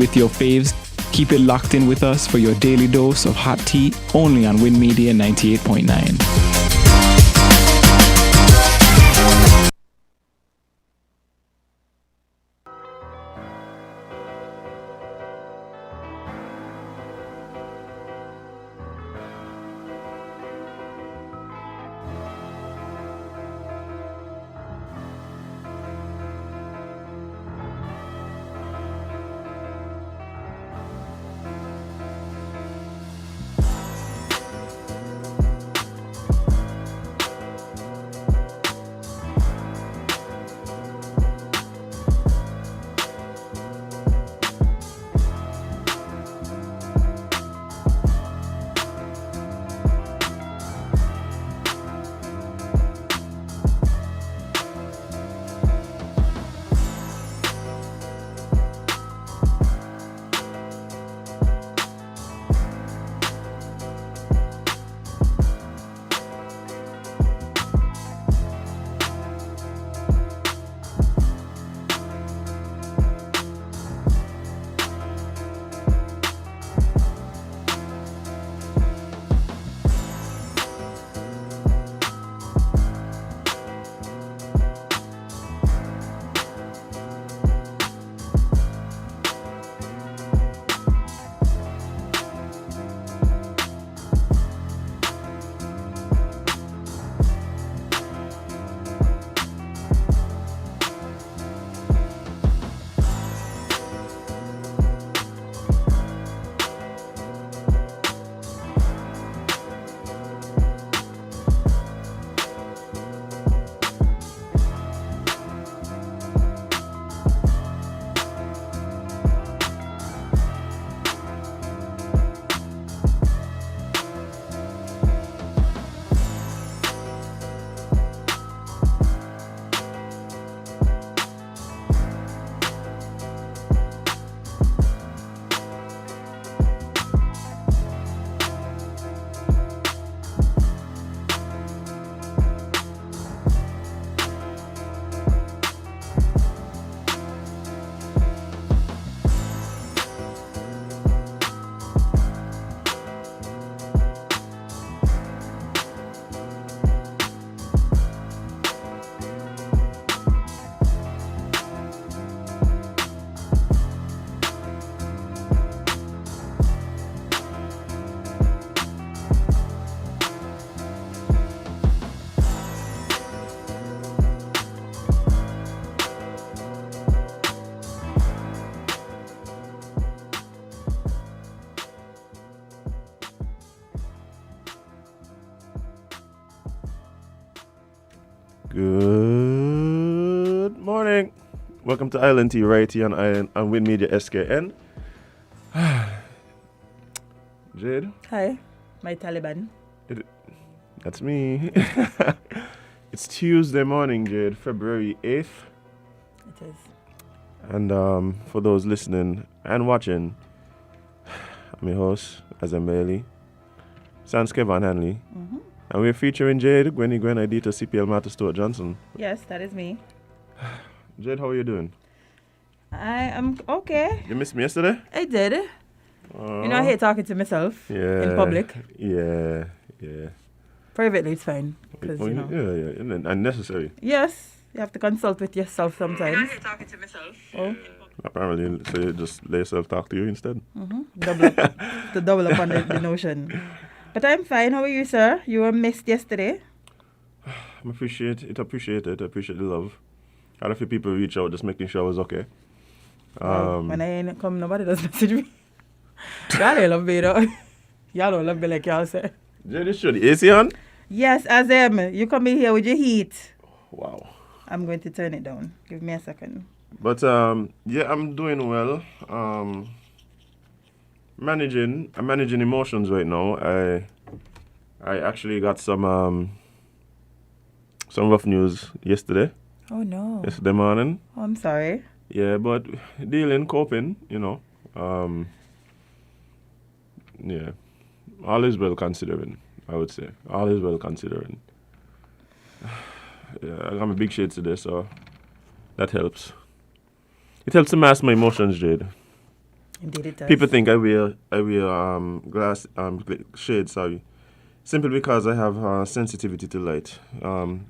with your faves. Keep it locked in with us for your daily dose of hot tea only on Win Media 98.9. Good morning. Welcome to Island Tea right here on Win Media SKN. Jade, Hi, my Taliban. that's me. It's Tuesday morning, Jade, February 8th. It is. And for those listening and watching, I'm your host, Azam Bailey. Sans Kevin Hanley. Mm-hmm. And we're featuring Jade, Gwenny Gwen, Idita, CPL, Martha Stewart Johnson. Yes, that is me. Jade, how are you doing? I am okay. You missed me yesterday? I did. You know, I hate talking to myself in public. Yeah. Privately, it's fine. Because, you know. Yeah. Unnecessary. Yes, you have to consult with yourself sometimes. I hate talking to myself. Oh. Apparently, so you just let yourself talk to you instead. Mm-hmm. Double up on the notion. But I'm fine. How are you, sir? You were missed yesterday. I appreciate it. I appreciate the love. I had a few people reach out just making sure I was okay. Well, when I ain't come, nobody does message me. Y'all don't love me, though. Y'all don't love me like y'all say. Yeah, this show the AC on? Yes, Azem, you come in here with your heat. Wow. I'm going to turn it down. Give me a second. But yeah, I'm doing well. I'm managing emotions right now. I actually got some rough news yesterday. Oh no. Yesterday morning. Oh, I'm sorry. Yeah, but coping, yeah. All is well considering, I would say. All is well considering. Yeah, I got my big shade today, so that helps. It helps to mask my emotions, Jade. Indeed it does. People think I wear glass shades, sorry, simply because I have sensitivity to light.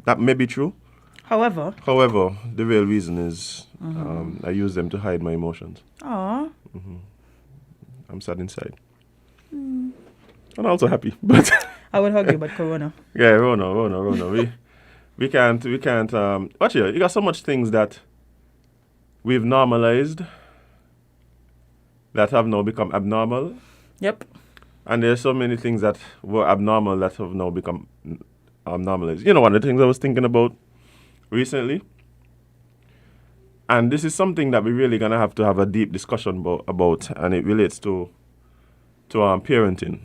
That may be true. However, The real reason is I use them to hide my emotions. aw, I'm sad inside. And also happy. But I would hug you, but Corona. yeah, Rona. We can't watch here. You got so much things that we've normalized that have now become abnormal. Yep. And there's so many things that were abnormal that have now become normalized. You know, one of the things I was thinking about recently, and this is something that we're really gonna have to have a deep discussion about, and it relates to parenting.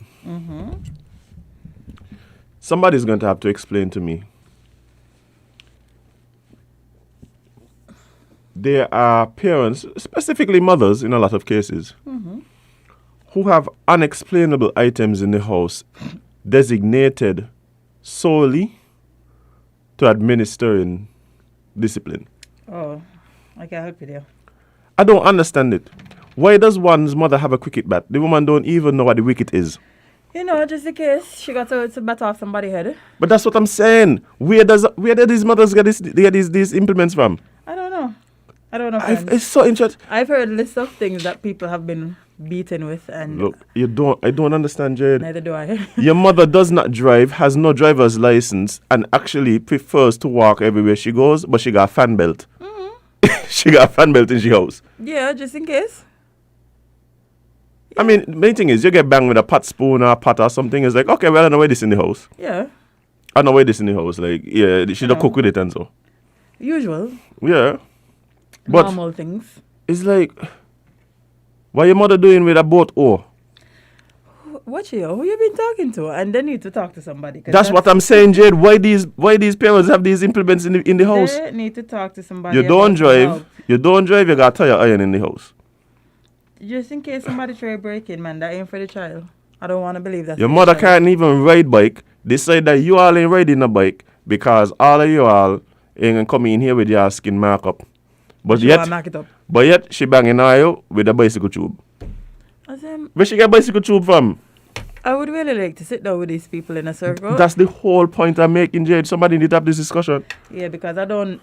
Somebody's going to have to explain to me. There are parents, specifically mothers in a lot of cases, who have unexplainable items in the house designated solely to administering discipline. Oh, I can help you there. I don't understand it. Why does one's mother have a cricket bat? The woman don't even know what the wicket is. You know, just in case she got to bat off somebody's head. But that's what I'm saying. Where do these mothers get these implements from? I don't know. Friends. It's so interesting. I've heard lists of things that people have been beaten with, and Look, I don't understand, Jade. neither do I. Your mother does not drive, has no driver's license, and actually prefers to walk everywhere she goes, but she got a fan belt. She got a fan belt in she house. Yeah, just in case. I mean, the main thing is you get banged with a pot spoon or a pot or something. It's like, okay, well, I know where this in the house. Yeah. I know where this in the house. Like, yeah, she don't cook with it and so. Usual. Yeah. But Normal things. it's like, what your mother doing with a boat oar? Watch you. Who you been talking to? And they need to talk to somebody. That's what I'm saying, Jade. Why these parents have these implements in the house? They need to talk to somebody. You don't about drive. help. You don't drive. You got tire iron in the house. Just in case somebody try breaking, man. That ain't for the child. I don't want to believe that. Your mother can't even ride bike. Decide that you all ain't riding a bike because all of you all ain't come in here with your skin markup. But She wanna knock it up. yet she banging you with a bicycle tube. I said, Where she get bicycle tube from? I would really like to sit down with these people in a circle. That's the whole point I'm making, Jade. Somebody need to have this discussion. Yeah, because I don't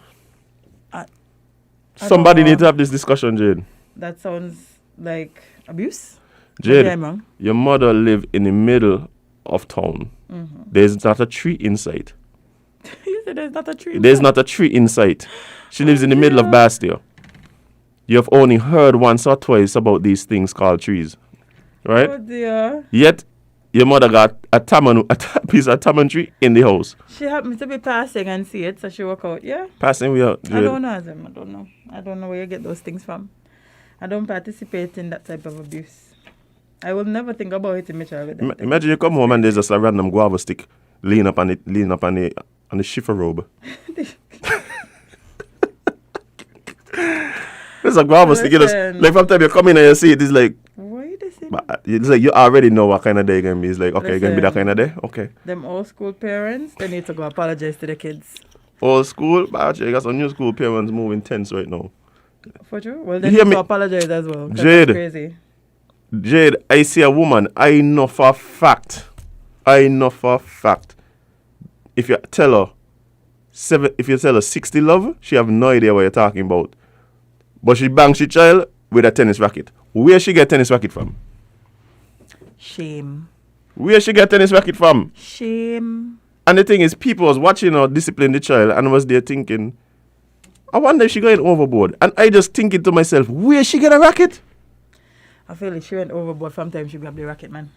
Somebody know. need to have this discussion, Jade. That sounds like abuse. Jade, Maybe I'm wrong. your mother live in the middle of town. There's not a tree in sight. You said there's not a tree. There's not a tree in sight. She lives in the middle of Bastille. You have only heard once or twice about these things called trees, right? Oh dear. Yet, your mother got a piece of tamarind tree in the house. She happened to be passing and see it, so she walk out. Yeah. Passing we out. I don't know, Azim. I don't know where you get those things from. I don't participate in that type of abuse. I will never think about it in my child. Imagine you come home and there's just a random guava stick leaning up on the shiffer robe. There's a guava stick. Listen. Like from time you come in and you see it, it's like, Why you this? it's like you already know what kind of day it's gonna be. It's like, okay, it's gonna be that kind of day. Okay. Them old school parents, they need to go apologize to the kids. Old school, but actually, you got some new school parents moving tense right now. For sure. Well, they You hear need me? to apologize as well. 'Cause Jade. that's crazy. Jade, I see a woman. I know for a fact. If you tell her 60 love, she have no idea what you're talking about. But she bangs she child with a tennis racket. Where she get tennis racket from? Shame. Where she get tennis racket from? Shame. And the thing is, people was watching her discipline the child and was there thinking, I wonder if she going overboard. And I just thinking to myself, where she get a racket? I feel like she went overboard from time she grabbed the racket, man.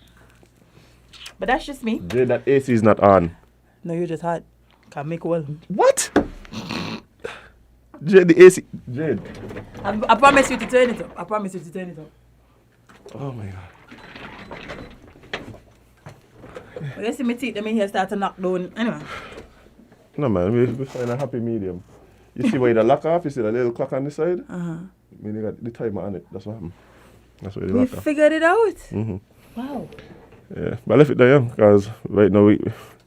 But that's just me. Jade, that AC is not on. No, you just hot. Can make well. What? Jade, the AC. Jade. I promise you to turn it up. Oh my God. But you see me teeth them in here start to knock down. Anyway. No man, we find a happy medium. You see where the lock off? You see the little clock on the side? Uh-huh. I mean, you got the timer on it. That's what happened. That's where the We lock off. figured it out. Mm-hmm. Wow. Yeah, but I left it there, because right now we...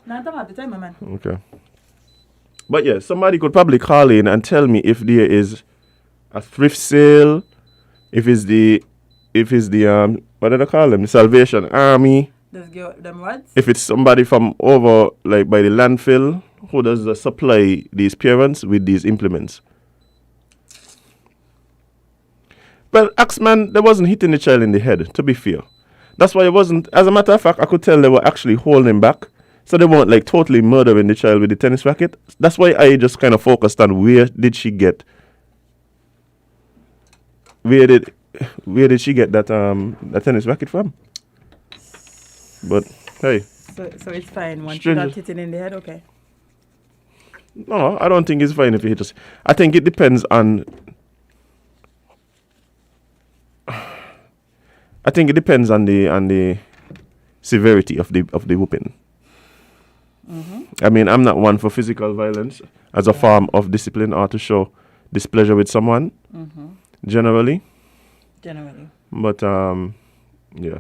Now talk about the timer, man. Okay. But yeah, somebody could probably call in and tell me if there is a thrift sale, if it's the what do they call them? The Salvation Army. Just give them words. If it's somebody from over like by the landfill who does supply these parents with these implements. Well, Axeman, they wasn't hitting the child in the head, to be fair. That's why it wasn't, as a matter of fact, I could tell they were actually holding him back. So they weren't like totally murdering the child with the tennis racket. That's why I just kind of focused on where did she get that tennis racket from? But hey. So it's fine once Stranger. you're not hitting in the head, okay. No, I don't think it's fine if you hit us. I think it depends on the severity of the whooping. I mean, I'm not one for physical violence as a form of discipline or to show displeasure with someone. Generally. But yeah.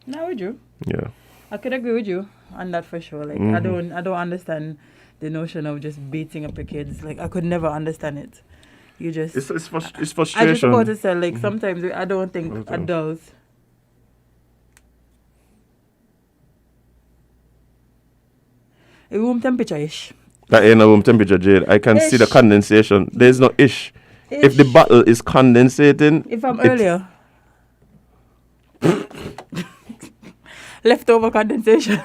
No, would you? Yeah. I could agree with you on that for sure. Like I don't understand the notion of just beating up your kids. Like I could never understand it. You just It's frustration. I just about to say like sometimes I don't think adults. A room temperature ish. That ain't a room temperature, Jade. I can see the Ish. condensation. There's no ish. If the bottle is condensating, If I'm it's- earlier. Leftover condensation.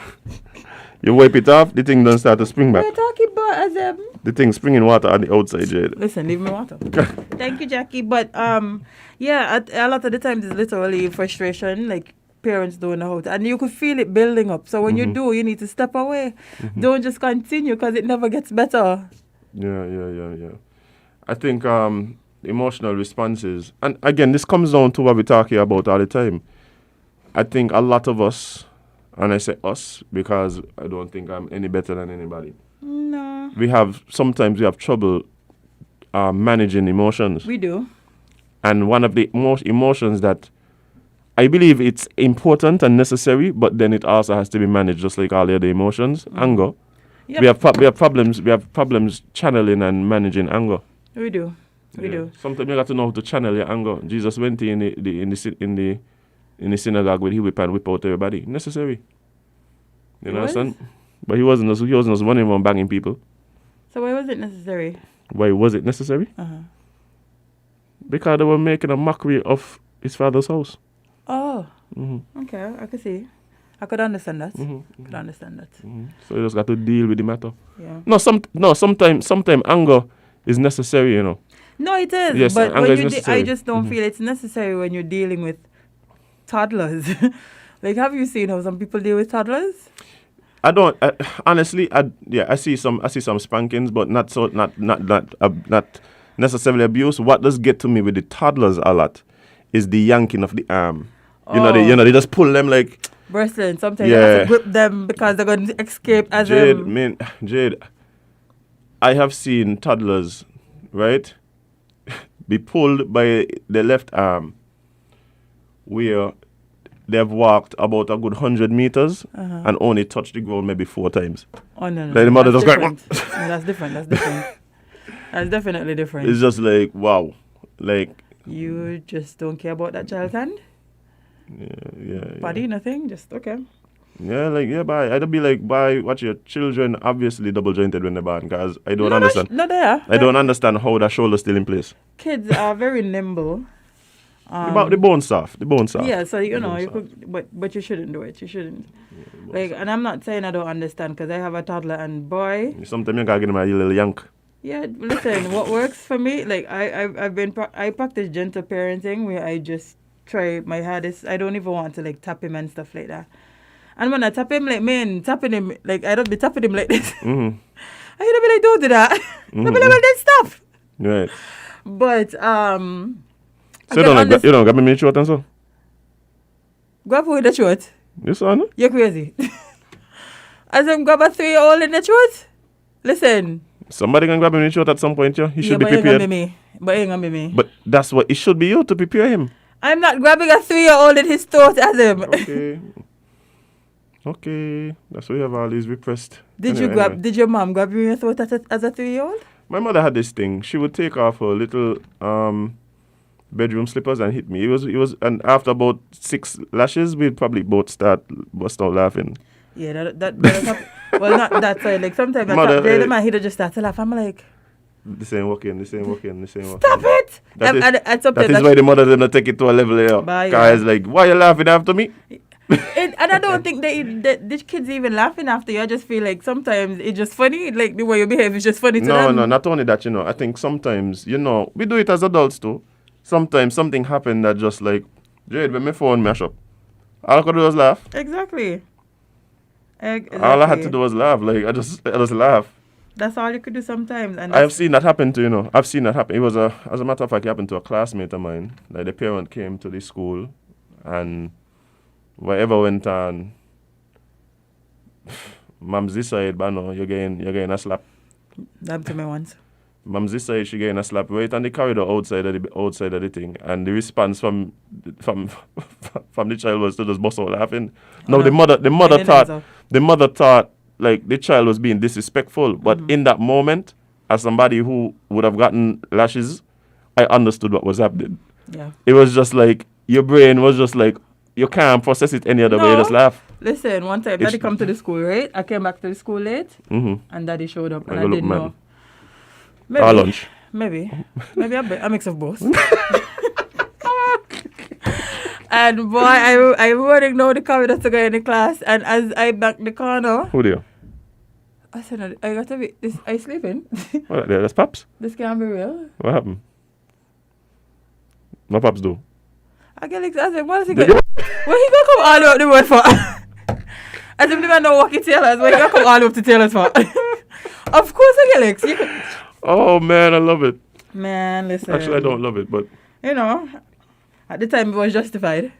you wipe it off, the thing don't start to spring back. We're talking about as The thing springing water on the outside, Jade. Listen, leave me water. Thank you, Jackie. But yeah, a lot of the times it's literally frustration. Like parents don't know how to, and you could feel it building up. So when you do, you need to step away. Don't just continue because it never gets better. Yeah. I think emotional responses, and again, this comes down to what we're talking about all the time. I think a lot of us, and I say us because I don't think I'm any better than anybody. No, Sometimes we have trouble managing emotions. we do. And one of the most emotions that I believe it's important and necessary, but then it also has to be managed just like all the other emotions. Anger. Yep. We have problems channeling and managing anger. We do. We Yeah. do. Sometimes you got to know how to channel your anger. Jesus went in the synagogue with he whip and whip out everybody. Necessary. You know It was? understand? But he wasn't just running around banging people. So why was it necessary? Why was it necessary? Because they were making a mockery of his father's house. Oh. Mm-hmm. Okay, I could see. I could understand that. Could understand that. So you just got to deal with the matter. Yeah. Sometimes anger is necessary, you know. No, it is. Yes, but anger when is I necessary. just don't feel it's necessary when you're dealing with toddlers. Like, have you seen how some people deal with toddlers? I don't honestly. I see some spankings, but not necessarily abuse. What does get to me with the toddlers a lot is the yanking of the arm. You know, they just pull them like. Wrestling. Sometimes you have to grip them because they're going to escape as Jade, I have seen toddlers, right, be pulled by the left arm where they've walked about a good 100 meters and only touched the ground maybe 4 times. Oh, no. Like the mother That's just going. different. No, that's different. That's definitely different. It's just like, wow. Like. You just don't care about that child's hand? Yeah. Body, nothing? Just, okay. Yeah, bye. I'd be like, bye, watch your children obviously double jointed when they're born because I don't understand. No, they are. I don't understand how that shoulder's still in place. Kids are very nimble. The bone soft. Yeah, so you know, bone you soft. could, but you shouldn't do it. You shouldn't. Like, and I'm not saying I don't understand because I have a toddler and boy. Sometimes you gotta give them a little yank. Yeah, listen, what works for me, like I practice gentle parenting where I just try my hardest. I don't even want to like tap him and stuff like that. And when I tap him, like tapping him, like I don't be tapping him like this. I don't be like, don't do that. I be like, well, then stop. Right. But So you don't grab me in the throat and so? grab who in the throat? You saw no? You're crazy. As I'm grab a 3-year-old in the throat? Listen. Somebody can grab him in the throat at some point, yeah? He should be but it ain't prepared. gonna be me. But it ain't gonna be me. But that's what it should be you to prepare him. I'm not grabbing a 3-year-old in his throat as him. Okay. That's why you have all these repressed. Did your mom grab you in your throat as a 3-year-old? My mother had this thing. She would take off her little bedroom slippers and hit me. And after about 6 lashes, we'd probably both start bust out laughing. Yeah, well, not that side. Like sometimes Mother, the man he'd just start to laugh. I'm like, The same working. stop Stop it! That is, and that is why the mother them not take it to a level here. Guys, like, why you laughing after me? And I don't think the kids even laughing after you. I just feel like sometimes it's just funny. Like the way you behave is just funny to them. No, not only that, I think sometimes, we do it as adults too. Sometimes something happened that just like, Jade, when my phone mash up, all I could do was laugh. Exactly. All I had to do was laugh. Like, I just laugh. That's all you could do sometimes. And I have seen that happen to, I've seen that happen. It was as a matter of fact, it happened to a classmate of mine. Like, the parent came to the school and whatever went on, Mom's this side, but no, you're getting a slap. That happened to me once. Mom's this side, she getting a slap right on the corridor outside of the thing, and the response from the child was to just bust out laughing. No, the mother thought like the child was being disrespectful, but in that moment, as somebody who would have gotten lashes, I understood what was happening. Yeah. It was just like your brain was just like you can't process it any other way. Just laugh. Listen, one time Daddy come to the school, right? I came back to the school late, and Daddy showed up, and I didn't know. Maybe, our lunch. Maybe a mix of both. And boy, I wouldn't know the corridor to go in the class, and as I back the corner, Who there? I said, I got to be. Are you sleeping? What there? That's Paps. This can't be real. What happened? What Paps do? I get like, I said, what is he going? What he gonna come all up the road for? As if the man know walking tailors, what he gonna come all up to tailors for? Of course I get like. Oh man, I love it. Man, listen. Actually, I don't love it, but at the time it was justified.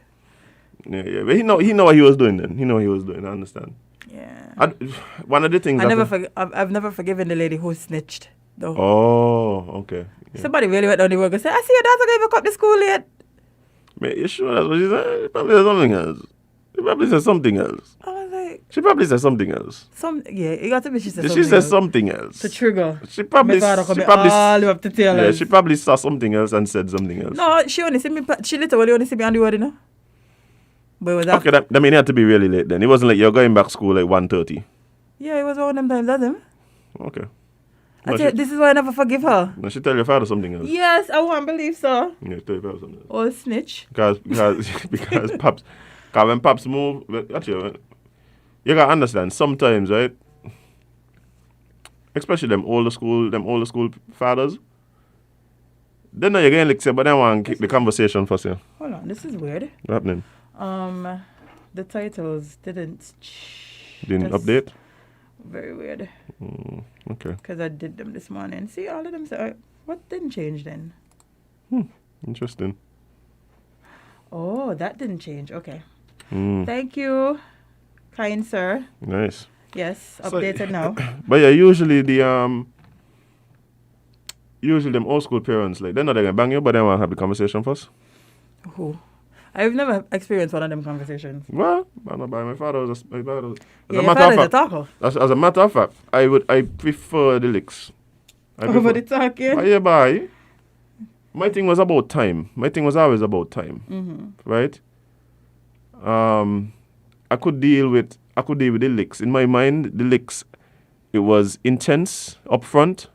yeah. But he know what he was doing then. He know what he was doing. I understand. Yeah. One of the things I've never forgiven the lady who snitched though. Oh, okay. Yeah. Somebody really went down the work and said, I see your daughter gonna come to school late. Man, you sure that's what she said? She probably said something else. She probably said something else. I was like, She probably said something else. it got to be she said She something said else. something else. To trigger. She probably all up to tell yeah, us. she probably saw something else and said something else. No, she only see me. She literally only see me on the word, But it was Okay, that mean it had to be really late then. It wasn't like you're going back school like 1:30. Yeah, it was one of them times, that's him. Okay. I tell you, this is why I never forgive her. No, she tell your father something else. Yes, I won't believe so. Yeah, tell your father something else. Oh, snitch. Because Pops, cause when Pops move, actually, you gotta understand. Sometimes, right? Especially them older school fathers. They know you're getting like, but they want to kick the conversation first. Yeah. Hold on, this is weird. What happening? The titles didn't Update. Very weird. Okay. Because I did them this morning. See, all of them. What didn't change then? Interesting. Oh, that didn't change. Okay. Thank you, kind sir. Nice. Yes, updated now. But yeah, usually them old school parents, like, they're not gonna bang you, but they want to have the conversation first. Who? I've never experienced one of them conversations. Well, my father was a talker. As a matter of fact, I prefer the licks. Over the talking? But yeah, bye. My thing was about time. My thing was always about time. Right? I could deal with the licks. In my mind, the licks, it was intense up front,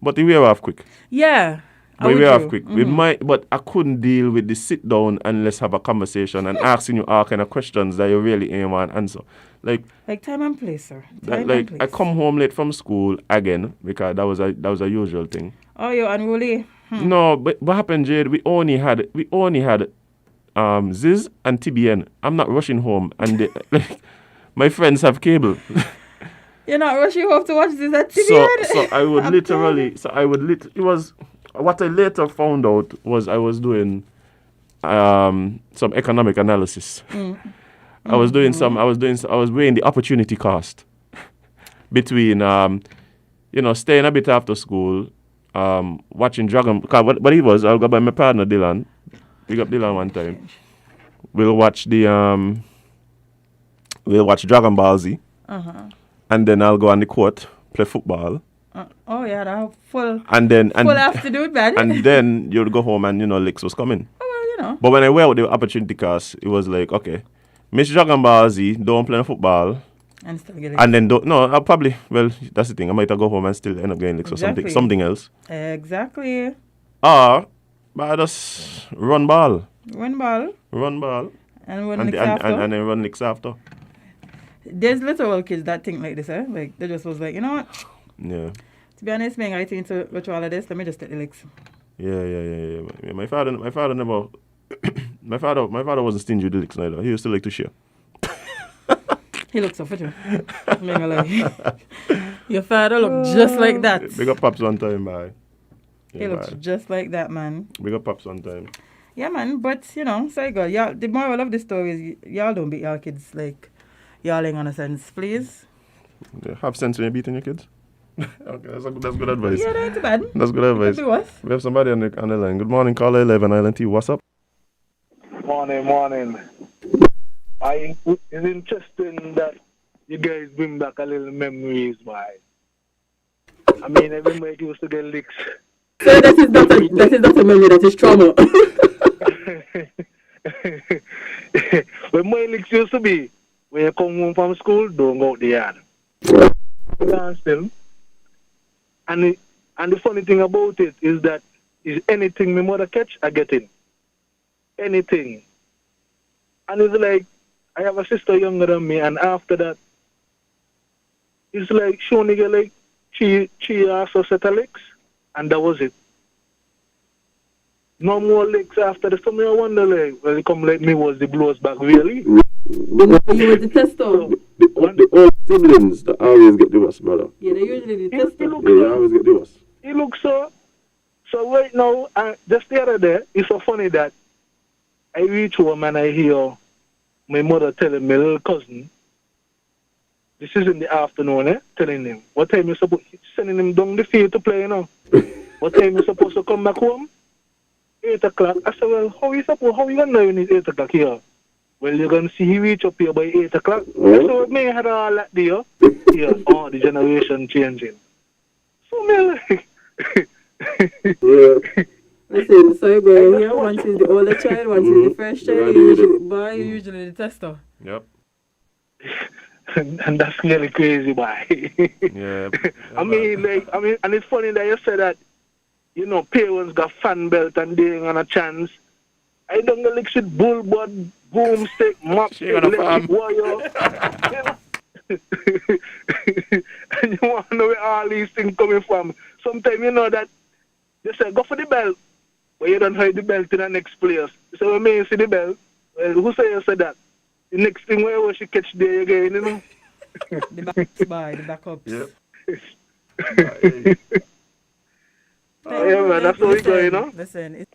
but they wear off quick. Yeah. But I couldn't deal with the sit down and let's have a conversation and asking you all kind of questions that you really ain't want to answer. Like time and place, sir. I come home late from school again because that was a usual thing. Oh, you're unruly. No, but what happened, Jade? We only had Ziz and TBN. I'm not rushing home, and my friends have cable. You're not rushing home to watch Ziz and TBN. So I would literally. It was. What I later found out was I was doing some economic analysis. I was weighing the opportunity cost between staying a bit after school, watching Dragon. What it was, I'll go by my partner Dylan. Pick up Dylan one time. We'll watch Dragon Ball Z, and then I'll go on the court play football. Oh, yeah, that full And then afternoon, man. and then you'd go home and licks was coming. Oh, well, But when I went with the opportunity cost, it was like, okay, Miss Dragon Ball Z, don't play football. And still get And then I'll probably, well, that's the thing. I might go home and still end up getting licks or Exactly. something else. Exactly. Or but I just run ball. Run ball. And run licks after. And then run licks after. There's little old kids that think like this, eh? Like, they just was like, you know what? Yeah. To be honest, man, I think to go through all of this, let me just take the licks. Yeah. My father never my father wasn't stingy with the licks neither. He used to like to share. He looks so fit, you. I'm not gonna lie. Your father look just like that. Big up Pops one time, bye. He looks just like that, man. Big up Pops one time. Yeah, man, but, sorry, God, y'all, the moral of the story is y'all don't beat y'all kids like y'all ain't gonna sense, please. Yeah, have sense when you're beating your kids. Okay, that's good advice. Yeah, that ain't too bad. That's good advice. Could be worse. We have somebody on the line. Good morning, caller 11 Island T. What's up? Morning. It's interesting that you guys bring back a little memories, boy. I mean, I remember it used to get licks. So that is not a memory, that is trauma. When my licks used to be, when you come home from school, don't go out the yard. Stand still. And the funny thing about it is that is anything my mother catch, I get in. Anything. And it's like, I have a sister younger than me, and after that, it's like she only get like she asked us set of licks, and that was it. No more licks after the summer. I wonder, like, well, it come like me was the blows back, really. You were the tester. The old siblings that always get the worst, brother. Yeah, they usually the tester. They always get the worst. He looks so right now, just the other day, it's so funny that I reach home and I hear my mother telling my little cousin, this is in the afternoon, telling him, what time you supposed sending him down the field to play, What time you supposed to come back home? 8 o'clock. I said, well, how you gonna know when it's 8 o'clock here? Well, you're gonna see he reach up here by 8 o'clock. So me had all that there. Here, the generation changing. So me like Yeah. Listen, sorry, bro. Here, once is the older child, once is the first child. You usually the tester. Yep. and that's really crazy, boy. Yeah. I mean, and it's funny that you said that, parents got fan belt and they ain't on a chance. I don't get like shit, bullbud, boomstick, mop, electric wire. And you want to know where all these things coming from. Sometimes you know that they say, go for the belt, but you don't hide the belt in the next place. So when you see the belt, well, who say you said that? The next thing where she catch there again, The backups. Yep. Yeah, man, that's how it go, Listen,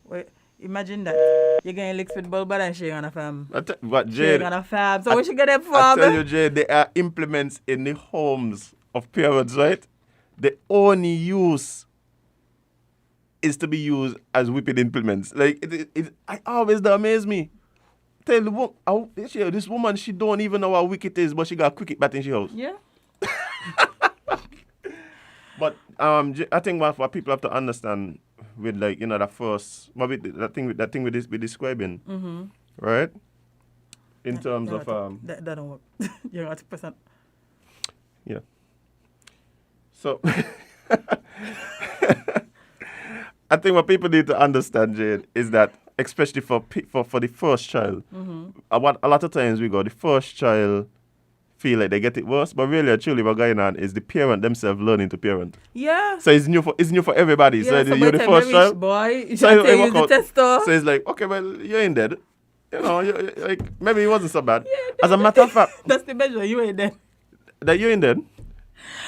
wait, imagine that. You're getting licks with Bulba and she gonna farm. But She Jade, gonna farm. So where she get them I from? tell you, Jade, there are implements in the homes of parents, right? The only use is to be used as whipping implements. Like, it always amaze me. Tell the this woman, she don't even know how wicked it is, but she got a cricket bat in she house. Yeah. But I think what people have to understand with, like, the first, maybe that thing with describing, right? In terms of that don't work. You're 100%. Yeah. So I think what people need to understand, Jade, is that especially for the first child, a lot of times we go, the first child feel like they get it worse, but really truly what's going on is the parent themselves learning to parent. Yeah. So it's new for everybody. Yeah, so you're the first child. Boy, you So should use the tester. So it's like, okay, well, you ain't dead. Like, maybe it wasn't so bad. Yeah, as a matter of fact, that's the measure. You ain't dead. That you ain't dead.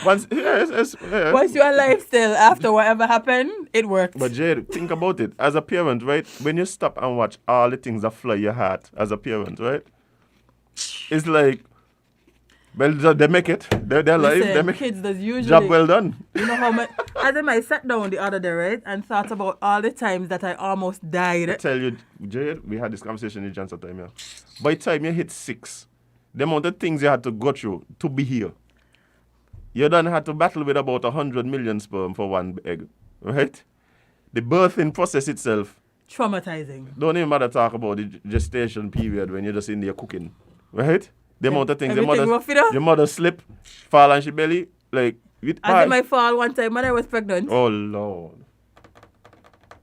Once you're alive still, after whatever happened, it worked. But Jade, think about it. As a parent, right? When you stop and watch all the things that fly your heart as a parent, right? It's like, well, they make it. They're alive. They make kids does usually job well done. You know how much? I sat down the other day, right, and thought about all the times that I almost died. I tell you, Jade, we had this conversation in Johnson time, yeah. By the time you hit 6, the amount of things you had to go through to be here. you done had to battle with about 100 million sperm for one egg, right? The birthing process itself, Traumatizing. don't even matter talk about the gestation period when you're just in there cooking, right? The amount of things Everything rough, you know? your mother slip, fall on she belly, like with I did my fall one time when I was pregnant. Oh Lord.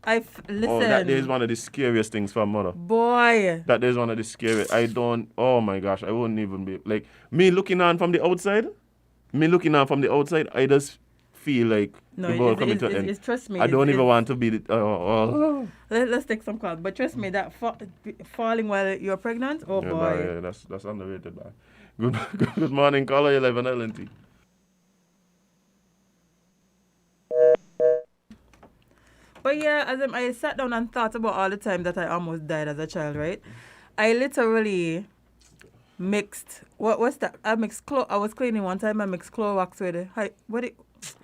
Listen. Oh, that is one of the scariest things for a mother. Boy. That is one of the scariest. Oh my gosh, I wouldn't even be, like, me looking on from the outside, I just feel like No, the world coming to an end. trust me. I don't even want to be Let's take some calls. But trust me, that falling while you're pregnant, oh yeah, boy. yeah, that's underrated, man. Good morning, caller 11 LNT. But yeah, I sat down and thought about all the time that I almost died as a child, right? I literally mixed, what's that? I was cleaning one time, I mixed Clorox with it.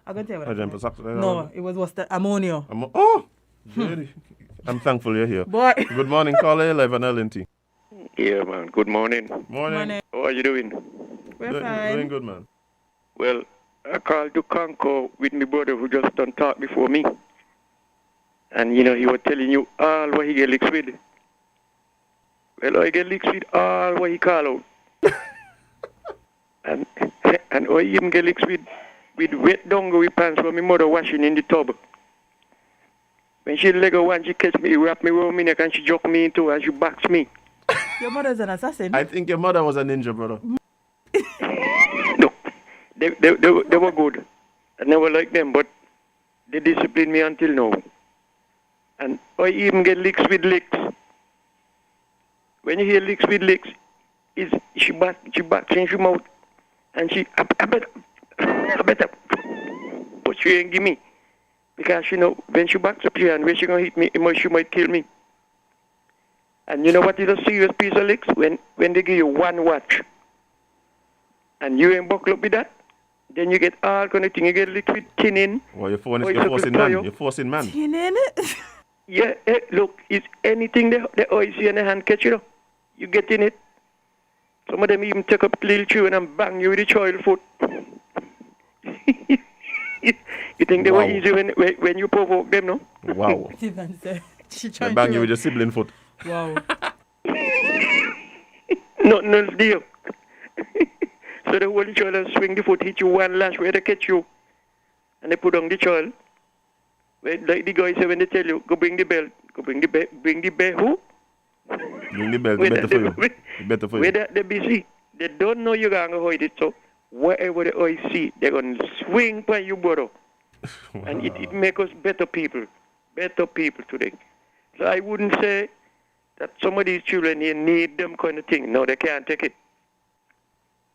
I'm going to tell you what it was. No, it was what's that? Ammonia. Jerry. I'm thankful you're here. Boy. Good morning, caller 11 LNT. Yeah, man. Good morning. Morning. How are you doing? We're fine. Doing good, man. Well, I called to Concord with my brother who just done talk before me. And, he was telling you all what he get licks with. Well, I get licks with all what he call out. and I even get licks with wet dongo with pants for my mother washing in the tub. When she let go one, she catch me, wrap me around my neck and she joke me into and she backs me. Your mother's an assassin. I think your mother was a ninja, brother. No, they were good. I never liked them, but they disciplined me until now. And I even get licks with licks. When you hear licks with licks, she backs in her mouth, and I better, but she ain't give me. Because, when she backs up here and when she gonna hit me, she might kill me. And you know what is a serious piece of licks? When they give you one watch, and you ain't buckle up with that, then you get all kind of thing. You get licked with tinning. Well, you're forcing man. You're forcing man. Tinning? Yeah, look, it's anything the eyes see and the hand catch, you get in it. Some of them even take up little children and bang you with the child foot. You think they were easy when you provoke them, no? Wow. They bang you with your sibling foot. Wow. Nothing else deal. So they hold the child and swing the foot, hit you one lash where they catch you. And they put on the child. Like the guy say when they tell you, go bring the belt. Go bring the belt. Bring the belt who? Bring the belt. Better for you. Where they're busy. They don't know you're going to hold it. So wherever the eyes see, they're going to swing by you, brother. Wow. And it makes us better people today. So I wouldn't say that some of these children here need them kind of thing. No, they can't take it.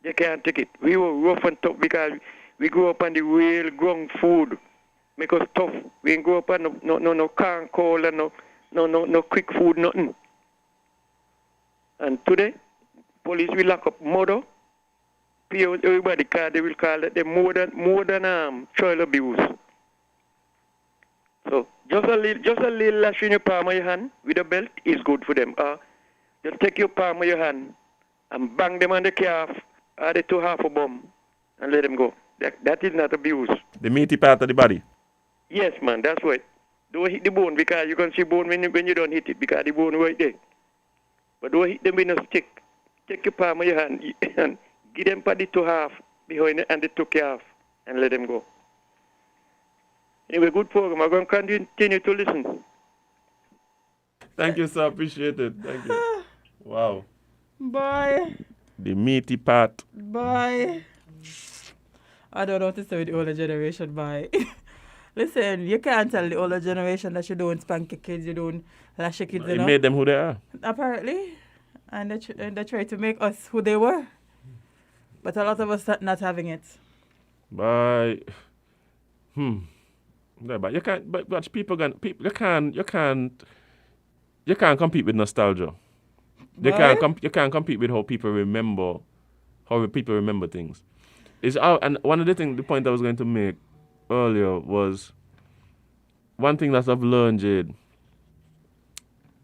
They can't take it. We were rough and tough because we grew up on the real ground food. Make us tough. We didn't grow up on no corn coal and no quick food, nothing. And today, police will lock up murder. Everybody they will call it more than child abuse. So just a little lash in your palm of your hand with a belt is good for them. Just take your palm of your hand and bang them on the calf or the two half a bomb and let them go. That is not abuse. The meaty part of the body. Yes, man, that's right. Don't hit the bone because you can see bone when you don't hit it because the bone right there. But don't hit them with a stick. Take your palm of your hand and give them for the two half behind it and the two calf and let them go. Anyway, good program. I'm going to continue to listen. Thank you, sir. Appreciate it. Thank you. Wow. Bye. The meaty part. Bye. I don't know what to say with the older generation. Bye. Listen, you can't tell the older generation that you don't spank your kids, you don't lash your kids. It made them who they are. Apparently. And they try to make us who they were. But a lot of us are not having it. Bye. Yeah, but you can't. But people you can't compete with nostalgia. You can't compete with how people remember things. And one of the point I was going to make earlier was one thing that I've learned, Jade,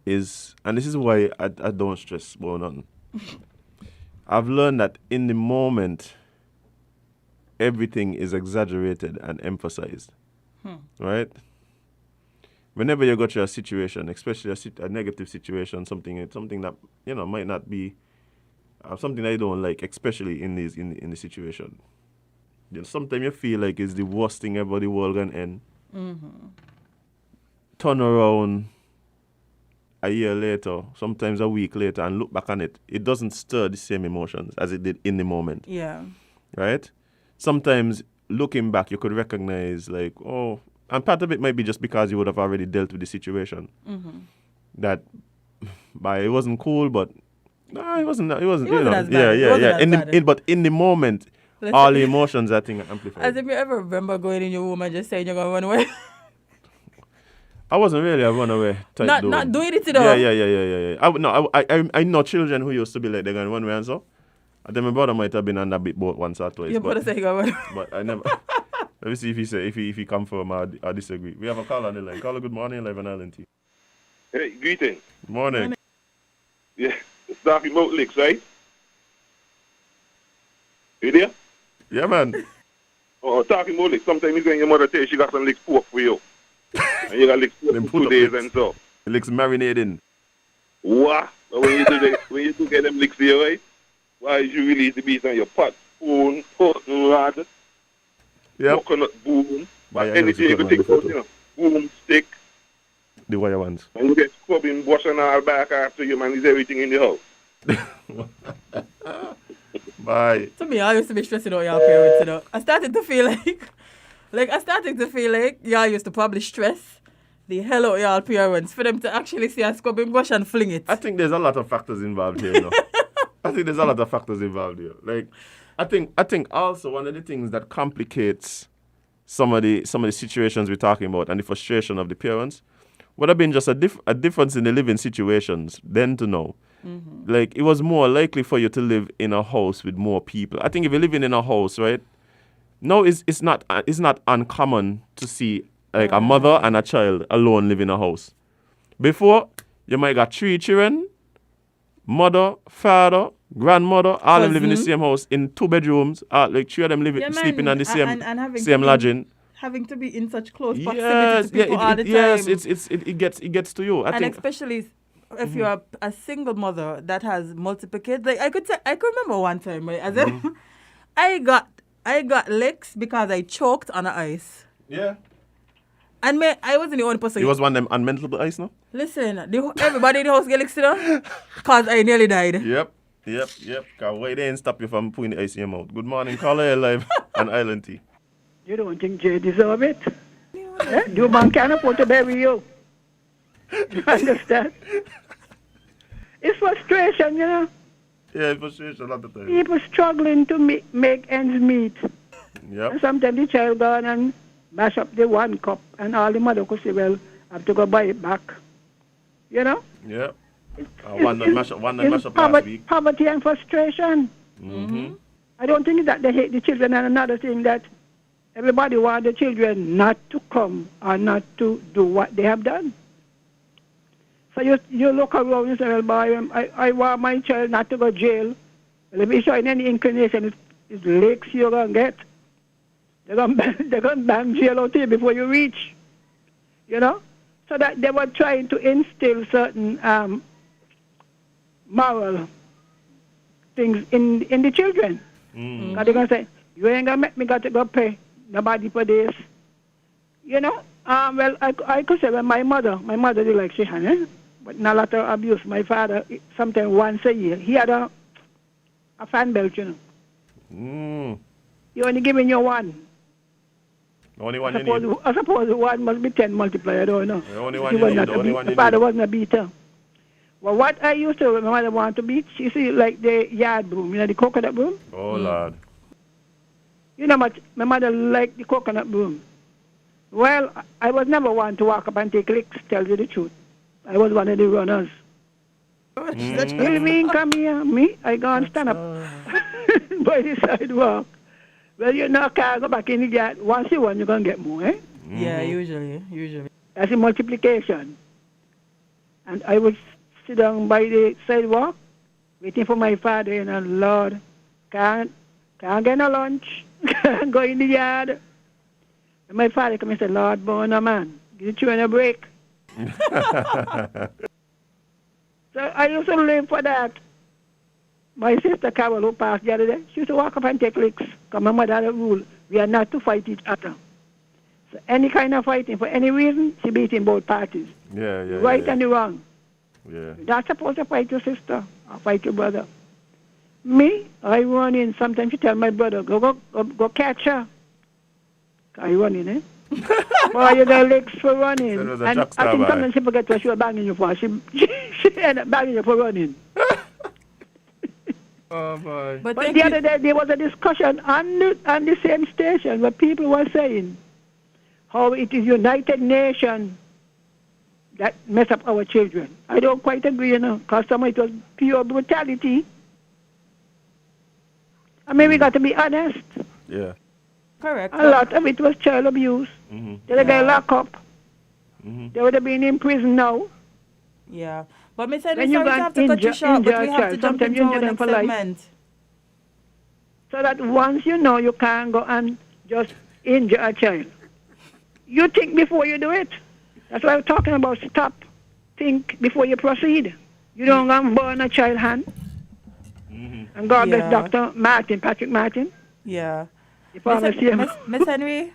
is, and this is why I don't stress about nothing. I've learned that in the moment, everything is exaggerated and emphasized. Right? Whenever you go through a situation, especially a negative situation, something that might not be something that you don't like, especially in the situation. Sometimes you feel like it's the worst thing ever, the world gonna end. Turn around a year later, sometimes a week later, and look back on it. It doesn't stir the same emotions as it did in the moment. Yeah. Right? Sometimes looking back, you could recognize like, oh, and part of it might be just because you would have already dealt with the situation. That, it wasn't cool, but no, it wasn't. It wasn't. It wasn't as bad. Yeah. It wasn't as bad. But in the moment, Listen, all the emotions, I think, are amplified. As if you ever remember going in your room and just saying you're going to run away. I wasn't really a runaway type dude. Not doing it though. Yeah. I know children who used to be like they're going to run away and so. And then my brother might have been on that bit boat once or twice. Your brother said he going to run away. But I never. Let me see if he confirm or disagree. We have a call on the line. Caller, good morning, live on Island T. Hey, greeting. Morning. Yeah, it's talking about licks, right? You there? Yeah, man. Oh, talking about licks. Sometimes when your mother tells she got some licks pork for you. And you got licks pork Them for 2 put up days licks. and so. It looks marinating. What? But when you do get them licks here, right? Why you release the beast on your pot, spoon, pot, rod, Yep. coconut boom, Why, I anything you know can it's think good of, boom, stick, The wire ones. and you get scrubbing, washing all back after you, man, is everything in the house. Bye. To me, I used to be stressing out your parents, you know. I started to feel like y'all used to probably stress the hell out y'all parents for them to actually see a scrubbing brush and fling it. I think there's a lot of factors involved here, you know. Like, I think also one of the things that complicates some of the situations we're talking about and the frustration of the parents would have been just a difference in the living situations then to now. Like, it was more likely for you to live in a house with more people. I think if you're living in a house, right, no, it's not uncommon to see like a mother and a child alone live in a house. Before, you might got 3 children, mother, father, grandmother, all of them live in the same house in 2 bedrooms. Like 3 of them sleeping on the same same lodging. Having to be in such close proximity to people all the time. Yes, it gets to you. I think especially if you're a single mother that has multiple kids. Like I could remember one time, right? As if I got licks because I choked on the ice. Yeah. And I wasn't the only person. It was one of them unmental ice, no? Listen, everybody in the house get licks, you know? Because I nearly died. Yep. Cause why they ain't stop you from putting the ice in your mouth? Good morning, caller live on Island T. You don't think Jay deserve it? The man can't afford to bury you. You understand? It's frustration, you know. Yeah, it's frustration a lot of times. People struggling to make ends meet. Yep. And sometimes the child gone and mash up the 1 cup and all the mother could say, well, I have to go buy it back. You know? Yep. One that mash up last week. Poverty and frustration. I don't think that they hate the children, and another thing that everybody want the children not to come or not to do what they have done. So you look around and say, well, boy, I want my child not to go to jail. Well, if he's showing any inclination, it's licks you're going to get. They're going to bang jail out here before you reach. You know? So that they were trying to instill certain moral things in the children. Because they're going to say, you ain't going to make me got to go pay nobody for this. You know? Well, I could say, well, my mother did like she had, but not a lot of abuse. My father, sometimes once a year, he had a fan belt, you know. He only giving you 1. Only one you need. I suppose 1 must be 10 multiplied, I don't know. The only one you need. My father wasn't a beater. Well, what I used to, my mother wanted to beat, she see like the yard broom, you know, the coconut broom. Oh, Lord. You know, my mother liked the coconut broom. Well, I was never one to walk up and take licks, tell you the truth. I was one of the runners. Will come here? Me? I go and stand up by the sidewalk. Well, you know, car go back in the yard. Once you want, you're going to get more, eh? Yeah, usually. That's a multiplication. And I would sit down by the sidewalk, waiting for my father, and Lord, can't Can't get no lunch. Can't go in the yard. And my father come and say, Lord, Bona, man, give the children a break. So I used to live for that. My sister Carol, who passed the other day, she used to walk up and take licks. Because my mother had a rule, we are not to fight each other. So any kind of fighting, for any reason, she beat in both parties. Yeah. Right and the wrong. Yeah. You're not supposed to fight your sister or fight your brother. Me, I run in. Sometimes you tell my brother, go catch her. I run in, eh? Boy, you got legs for running. So it was a And truck I think star, sometimes she forget what she was banging you for. She ended up banging you for running. Oh, boy. But But the other day, there was a discussion on the same station where people were saying how it is United Nations that mess up our children. I don't quite agree, because some of it was pure brutality. I mean, we got to be honest. Yeah. correct. A lot of it was child abuse. Mm-hmm. They would get locked up. Mm-hmm. They would have been in prison now. Yeah. But me said When we you sorry to got have to cut you short, but we injure a have to child, jump sometimes into you our injure them next for life. segment. So that once you know you can't go and just injure a child, you think before you do it. That's why I'm talking about stop, think before you proceed. You don't go and burn a child hand. Mm-hmm. And God bless Yeah. Dr. Martin, Patrick Martin. Yeah. If I see him. Miss Henry?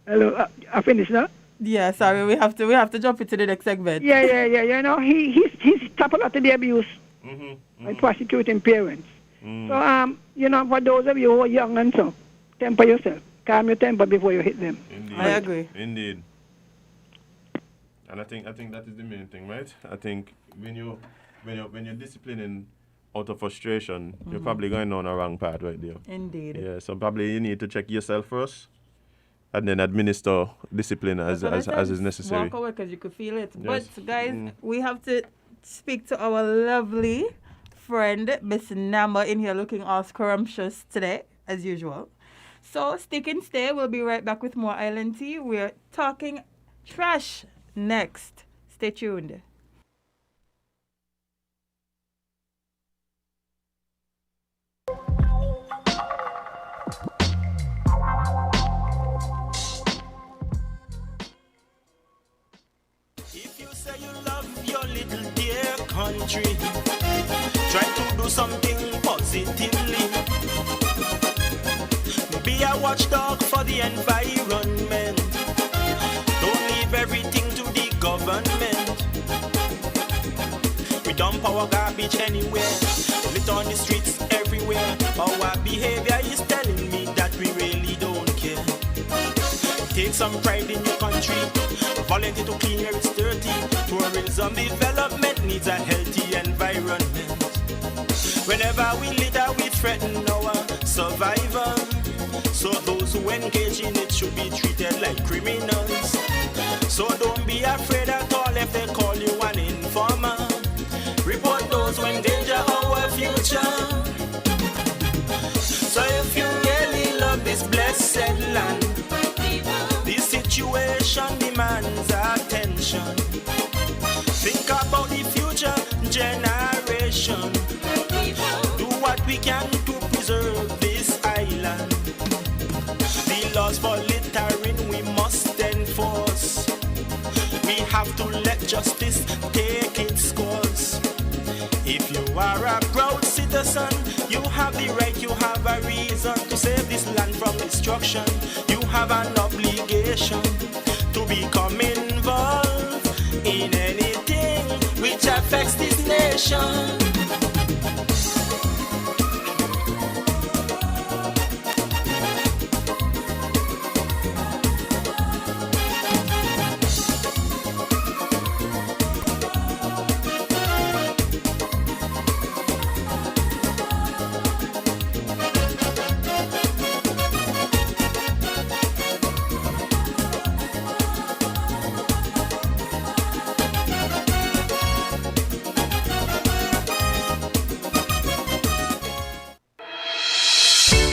Hello, I finished now. Yeah, sorry, we have to jump into the next segment. Yeah. You know, he's top a lot of the abuse Mm-hmm. by prosecuting parents. Mm. So, you know, for those of you who are young and so, temper yourself. Calm your temper before you hit them. Indeed. I agree. Indeed. And I think that is the main thing, right? I think when you're disciplining out of frustration, you're probably going on a wrong path right there. Indeed. Yeah, so probably you need to check yourself first, and then administer discipline as is necessary. Walk away because you could feel it. Yes. But guys, we have to speak to our lovely friend, Miss Nama, in here looking all scrumptious today, as usual. So stick and stay. We'll be right back with more Island Tea. We're talking trash next. Stay tuned. If you say you love your little dear country, try to do something positively. Be a watchdog for the environment. Don't leave everything to the government. We dump our garbage anywhere, lit on the streets everywhere. Our behavior is telling me that we really don't care. Take some pride in your country. Volunteer to clean where it's dirty. Tourism development needs a healthy environment. Whenever we litter, we threaten our survival. So those who engage in it should be treated like criminals. So don't be afraid at all if they call you an informer. Report those who endanger our future. So if you really love this blessed land, this situation demands attention. Think about the future generation. Do what we can to preserve this island. The laws for littering we must enforce. We have to let justice take its course. If you are a proud citizen, you have the right, you have a reason to save this land from destruction. You have an obligation to become involved in anything which affects this nation.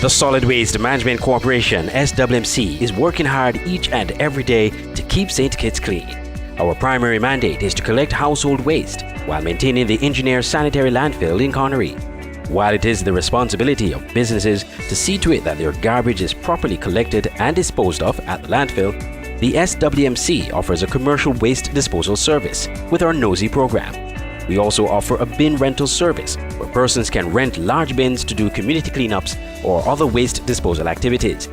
The Solid Waste Management Corporation, SWMC, is working hard each and every day to keep St. Kitts clean. Our primary mandate is to collect household waste while maintaining the engineer sanitary landfill in Connery. While it is the responsibility of businesses to see to it that their garbage is properly collected and disposed of at the landfill, the SWMC offers a commercial waste disposal service with our Nosy program. We also offer a bin rental service where persons can rent large bins to do community cleanups or other waste disposal activities.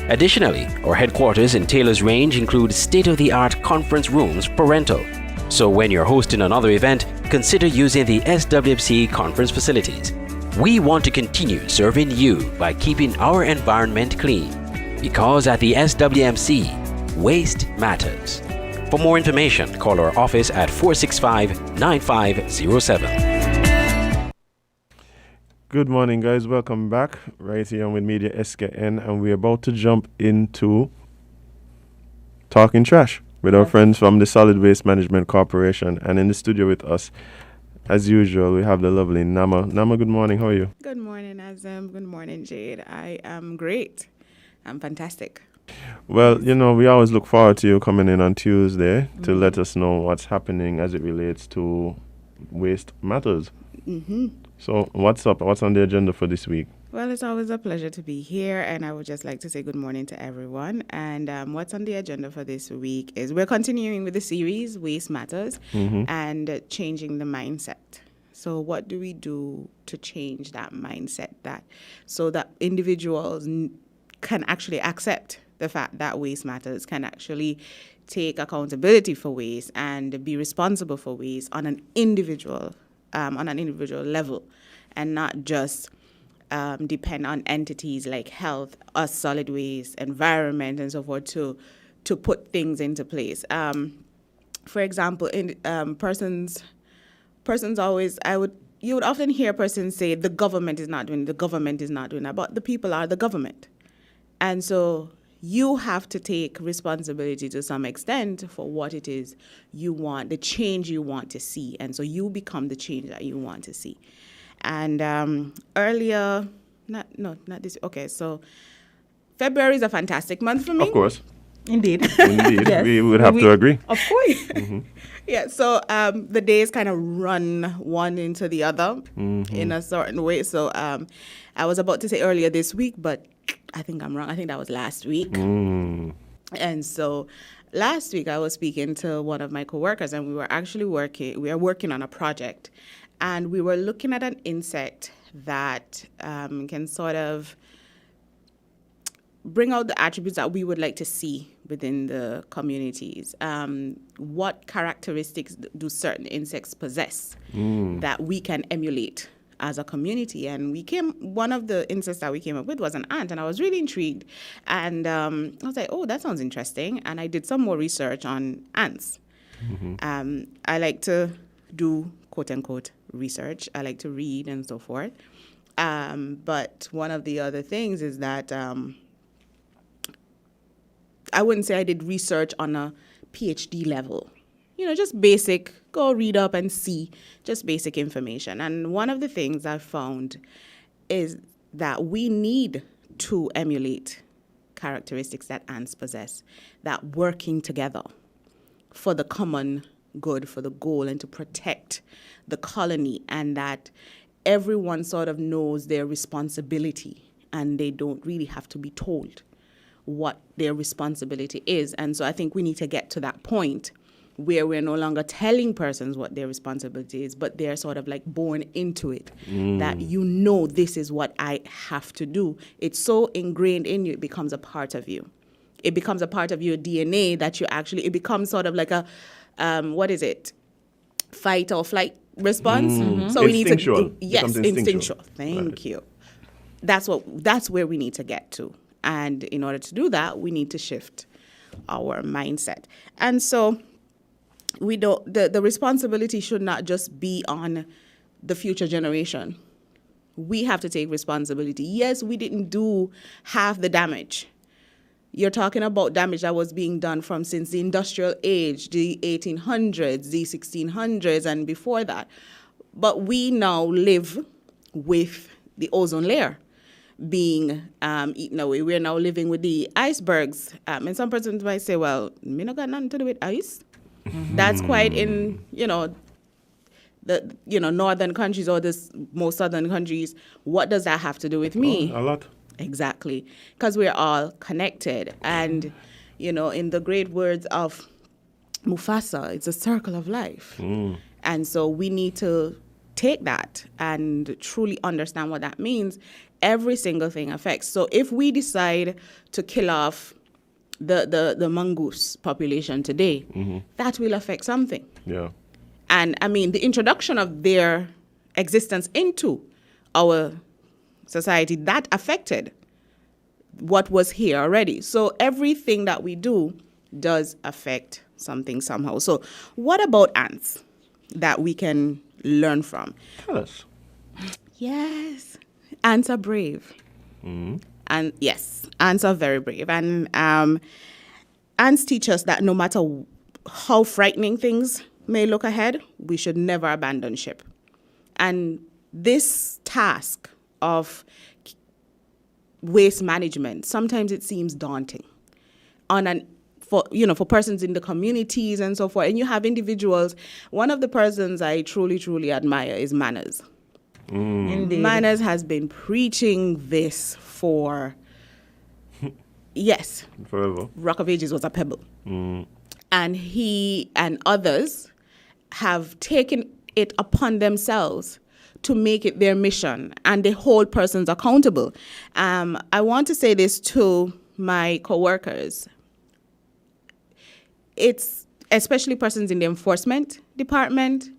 Additionally, our headquarters in Taylor's Range include state-of-the-art conference rooms for rental. So when you're hosting another event, consider using the SWMC conference facilities. We want to continue serving you by keeping our environment clean. Because at the SWMC, waste matters. For more information, call our office at 465-9507. Good morning, guys. Welcome back right here on With Media SKN, and we're about to jump into Talking Trash with our friends from the Solid Waste Management Corporation. And in the studio with us, as usual, we have the lovely Nama. Nama, good morning. How are you? Good morning, Azam. Good morning, Jade. I am great. I'm fantastic. Well, you know, we always look forward to you coming in on Tuesday to let us know what's happening as it relates to waste matters. Mm-hmm. So what's up? What's on the agenda for this week? Well, it's always a pleasure to be here, and I would just like to say good morning to everyone. And what's on the agenda for this week is we're continuing with the series, Waste Matters, and changing the mindset. So what do we do to change that mindset so that individuals can actually accept the fact that waste matters, can actually take accountability for waste and be responsible for waste on an individual level, and not just depend on entities like health, us, solid waste, environment, and so forth to put things into place. For example, persons always, you would often hear persons say the government is not doing that, but the people are the government. And so you have to take responsibility to some extent for what it is you want, the change you want to see. And so you become the change that you want to see. And so February is a fantastic month for me. Of course. Indeed. Yes. We would have to agree. Of course. Yeah, so the days kind of run one into the other in a certain way. So I was about to say earlier this week, but I think I'm wrong. I think that was last week. And so last week I was speaking to one of my coworkers, and we were working on a project. And we were looking at an insect that can sort of bring out the attributes that we would like to see within the communities. What characteristics do certain insects possess that we can emulate as a community? And one of the insects that we came up with was an ant, and I was really intrigued. And I was like, oh, that sounds interesting. And I did some more research on ants. I like to do quote unquote research. I like to read and so forth. But one of the other things is that I wouldn't say I did research on a PhD level. You know, just basic, go read up and see, just basic information. And one of the things I found is that we need to emulate characteristics that ants possess, that working together for the common good, for the goal, and to protect the colony, and that everyone sort of knows their responsibility and they don't really have to be told what their responsibility is. And so I think we need to get to that point where we're no longer telling persons what their responsibility is, but they're sort of like born into it, that this is what I have to do. It's so ingrained in you, it becomes a part of you. It becomes a part of your DNA that it becomes sort of like a, fight or flight response. So we need to, instinctual. Thank you. That's where we need to get to. And in order to do that, we need to shift our mindset. And so the responsibility should not just be on the future generation. We have to take responsibility. Yes, we didn't do half the damage. You're talking about damage that was being done since the industrial age, the 1800s, the 1600s, and before that. But we now live with the ozone layer being eaten away. We're now living with the icebergs. And some persons might say, well, me not got nothing to do with ice. That's quite the northern countries or this most southern countries, what does that have to do with me? A lot. Exactly, because we're all connected. And, in the great words of Mufasa, it's a circle of life. And so we need to take that and truly understand what that means. Every single thing affects. So if we decide to kill off the mongoose population today, that will affect something. Yeah. And I mean, the introduction of their existence into our society, that affected what was here already. So everything that we do does affect something somehow. So what about ants that we can learn from? Tell us. Yes, ants are brave. And yes, ants are very brave. And ants teach us that no matter how frightening things may look ahead, we should never abandon ship. And this task of waste management, sometimes it seems daunting for persons in the communities and so forth. And you have individuals. One of the persons I truly, truly admire is Manners. Indeed. Manners has been preaching this for, yes. Forever. Rock of Ages was a pebble. And he and others have taken it upon themselves to make it their mission, and they hold persons accountable. I want to say this to my coworkers. It's especially persons in the enforcement department,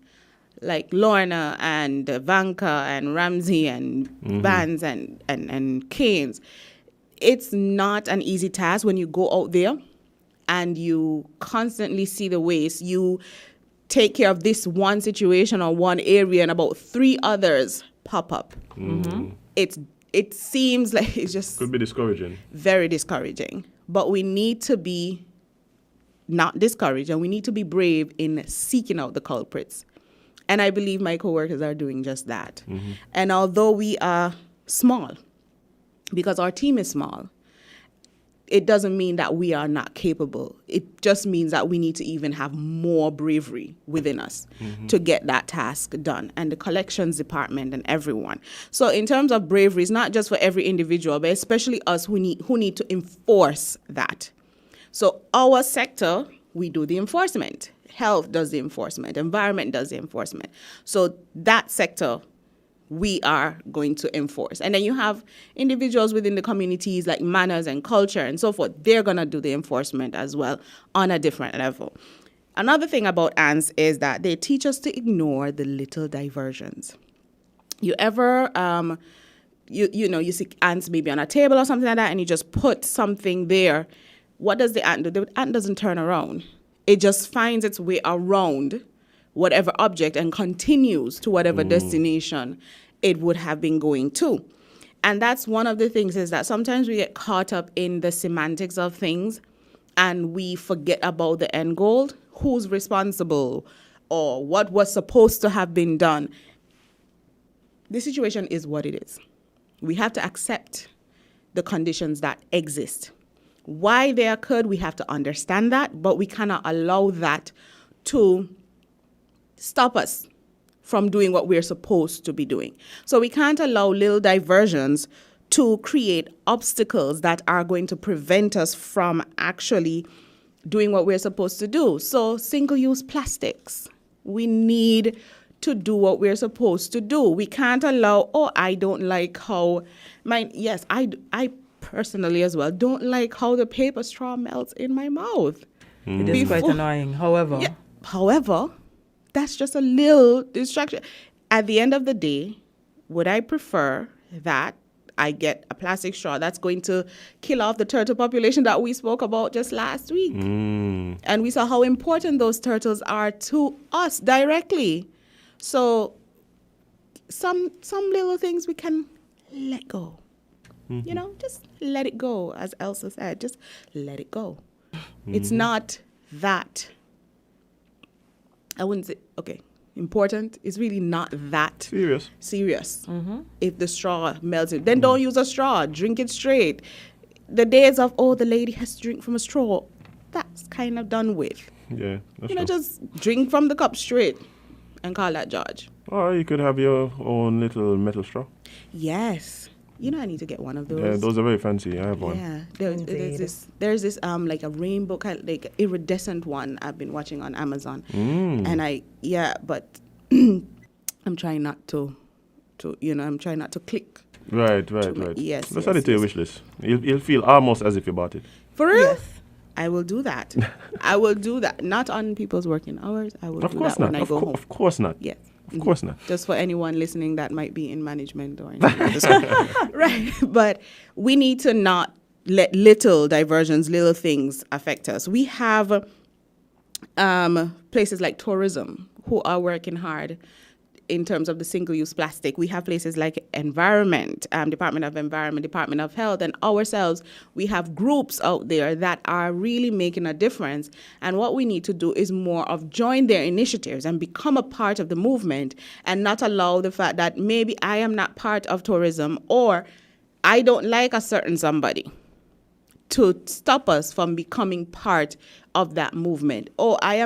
like Lorna and Vanka and Ramsey and Vance and Keynes. It's not an easy task when you go out there and you constantly see the waste. You take care of this one situation or one area and about 3 others pop up. It seems like it's just Could be discouraging. very discouraging. But we need to be not discouraged, and we need to be brave in seeking out the culprits. And I believe my coworkers are doing just that. And although we are small, because our team is small, it doesn't mean that we are not capable. It just means that we need to even have more bravery within us to get that task done, and the collections department and everyone. So in terms of bravery, it's not just for every individual, but especially us who need to enforce that. So our sector, we do the enforcement. Health does the enforcement. Environment does the enforcement. So that sector, we are going to enforce. And then you have individuals within the communities like manners and culture and so forth. They're going to do the enforcement as well on a different level. Another thing about ants is that they teach us to ignore the little diversions. You ever, you see ants maybe on a table or something like that, and you just put something there. What does the ant do? The ant doesn't turn around. It just finds its way around whatever object and continues to whatever destination it would have been going to. And that's one of the things, is that sometimes we get caught up in the semantics of things and we forget about the end goal, who's responsible or what was supposed to have been done. The situation is what it is. We have to accept the conditions that exist. Why they occurred, we have to understand that, but we cannot allow that to stop us from doing what we're supposed to be doing. So we can't allow little diversions to create obstacles that are going to prevent us from actually doing what we're supposed to do. So single-use plastics, we need to do what we're supposed to do. We can't allow, I don't like how I personally as well don't like how the paper straw melts in my mouth. It is quite annoying. However, that's just a little distraction. At the end of the day, would I prefer that I get a plastic straw that's going to kill off the turtle population that we spoke about just last week? And we saw how important those turtles are to us directly. So some little things we can let go. Just let it go, as Elsa said. Just let it go. It's not that, I wouldn't say, important. It's really not that serious. If the straw melts it, then don't use a straw. Drink it straight. The days of, the lady has to drink from a straw, that's kind of done with. Yeah, just drink from the cup straight and call that George. Or you could have your own little metal straw. Yes. You know, I need to get one of those. Yeah, those are very fancy. I have one. Yeah, there's this like a rainbow kind of, like iridescent one I've been watching on Amazon, and but I'm trying not to I'm trying not to click. Right. Yes. Let's add it to your wish list. You'll feel almost as if you bought it. For real? Yes. I will do that. I will do that. Not on people's working hours. I will do that when I go home. Of course not. Yes. Of course not. Just for anyone listening that might be in management or anything. Right. But we need to not let little diversions, little things affect us. We have places like tourism who are working hard in terms of the single-use plastic. We have places like Environment, Department of Environment, Department of Health, and ourselves. We have groups out there that are really making a difference. And what we need to do is more of join their initiatives and become a part of the movement, and not allow the fact that maybe I am not part of tourism or I don't like a certain somebody to stop us from becoming part of that movement. Or I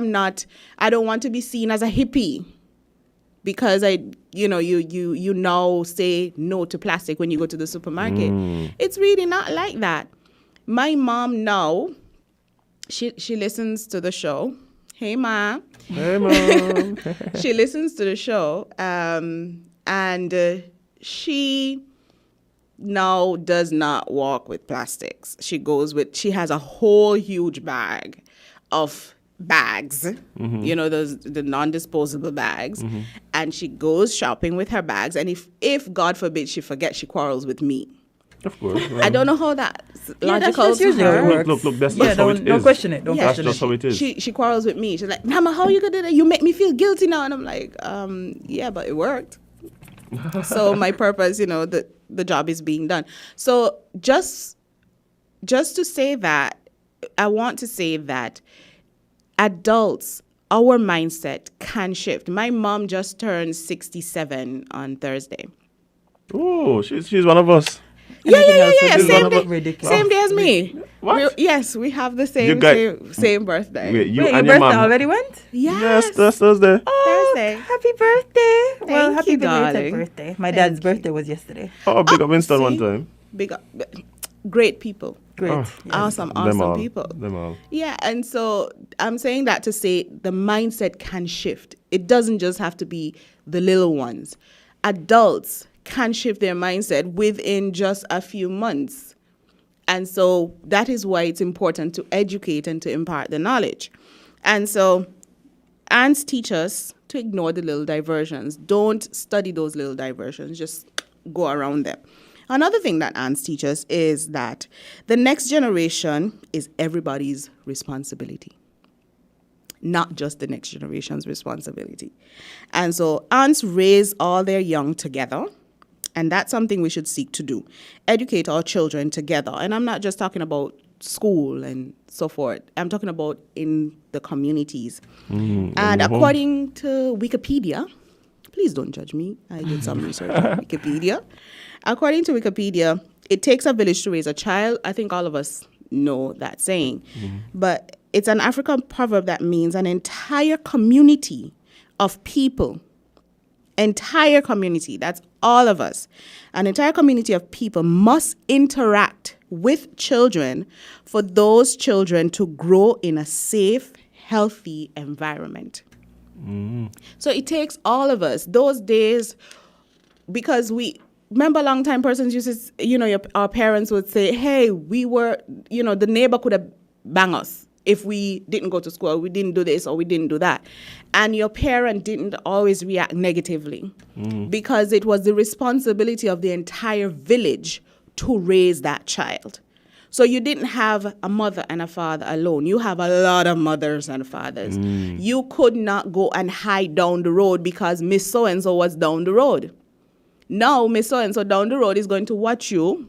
don't want to be seen as a hippie, because you now say no to plastic when you go to the supermarket. It's really not like that. My mom now, she listens to the show. Hey, Ma. Hey, Mom. She listens to the show, and she now does not walk with plastics. She has a whole huge bag of bags, the non-disposable bags, and she goes shopping with her bags, and if God forbid she forgets, she quarrels with me. Of course. I don't know how that's logical. That's usually how it works. Look, that's how it is. Don't question it. That's just how it is. She quarrels with me. She's like, Mama, how you gonna do that? You make me feel guilty now. And I'm like, yeah, but it worked. So my purpose, the job is being done. So just to say that, I want to say that adults, our mindset can shift. My mom just turned 67 on Thursday. Oh, she's one of us. Yeah. Same day as me. What? Yes, we have the same birthday. Wait, you Wait, and your your birthday mom already went? Yes, that's Thursday. Thursday. Happy birthday. Well, Thank happy you, belated darling. birthday. My dad's birthday was yesterday. Oh, big up Winston one time. Big up. Great people. Great. Oh, Yes. Awesome people. Them all. Yeah, and so I'm saying that to say the mindset can shift. It doesn't just have to be the little ones. Adults can shift their mindset within just a few months. And so that is why it's important to educate and to impart the knowledge. And so aunts teach us to ignore the little diversions. Don't study those little diversions. Just go around them. Another thing that aunts teach us is that the next generation is everybody's responsibility, not just the next generation's responsibility. And so aunts raise all their young together, and that's something we should seek to do. Educate our children together. And I'm not just talking about school and so forth. I'm talking about in the communities. And according to Wikipedia, please don't judge me. I did some research on Wikipedia. According to Wikipedia, it takes a village to raise a child. I think all of us know that saying. But it's an African proverb that means an entire community of people, entire community, that's all of us, an entire community of people must interact with children for those children to grow in a safe, healthy environment. So it takes all of us. Those days, because remember, long-time persons used to, our parents would say, hey, we were, the neighbor could have banged us if we didn't go to school, we didn't do this or we didn't do that. And your parent didn't always react negatively because it was the responsibility of the entire village to raise that child. So you didn't have a mother and a father alone. You have a lot of mothers and fathers. You could not go and hide down the road because Miss So-and-so was down the road. Now Miss So-and-so down the road is going to watch you,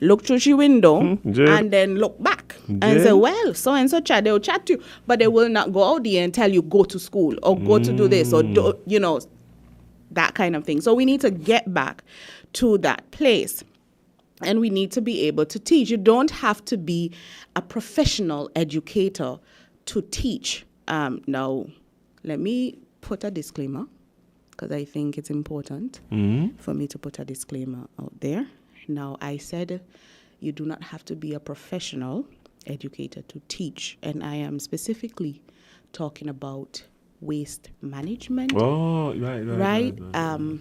look through your window, and then look back and say, well, so-and-so chat, they'll chat to you, but they will not go out there and tell you go to school or go to do this or, that kind of thing. So we need to get back to that place. And we need to be able to teach. You don't have to be a professional educator to teach. Now, let me put a disclaimer, because I think it's important for me to put a disclaimer out there. Now, I said you do not have to be a professional educator to teach, and I am specifically talking about waste management. Oh, right.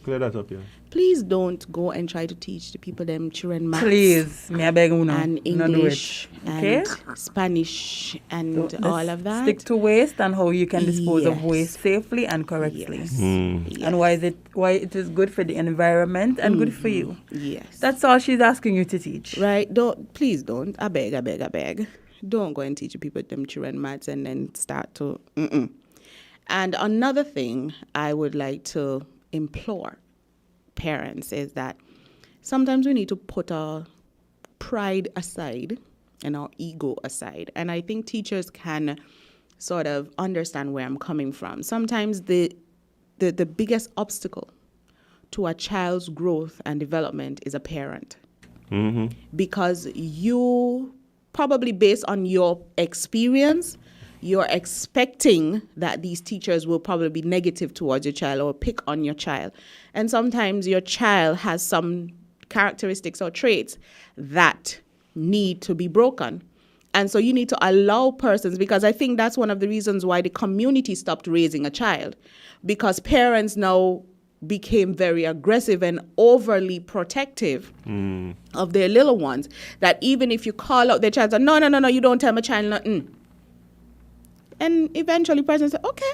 Clear that up, yeah. Please don't go and try to teach the people them children maths. Please, me I beg you now. And English and Spanish and all of that. Stick to waste and how you can dispose of waste safely and correctly. Yes. And why it is good for the environment and good for you. Yes. That's all she's asking you to teach. Right. Please don't. I beg. Don't go and teach people them children maths and then start to And another thing I would like to implore parents is that sometimes we need to put our pride aside and our ego aside. And I think teachers can sort of understand where I'm coming from. Sometimes the biggest obstacle to a child's growth and development is a parent. Because you, probably based on your experience, you're expecting that these teachers will probably be negative towards your child or pick on your child. And sometimes your child has some characteristics or traits that need to be broken. And so you need to allow persons, because I think that's one of the reasons why the community stopped raising a child, because parents now became very aggressive and overly protective of their little ones, that even if you call out their child, no, you don't tell my child nothing. And eventually person said, okay,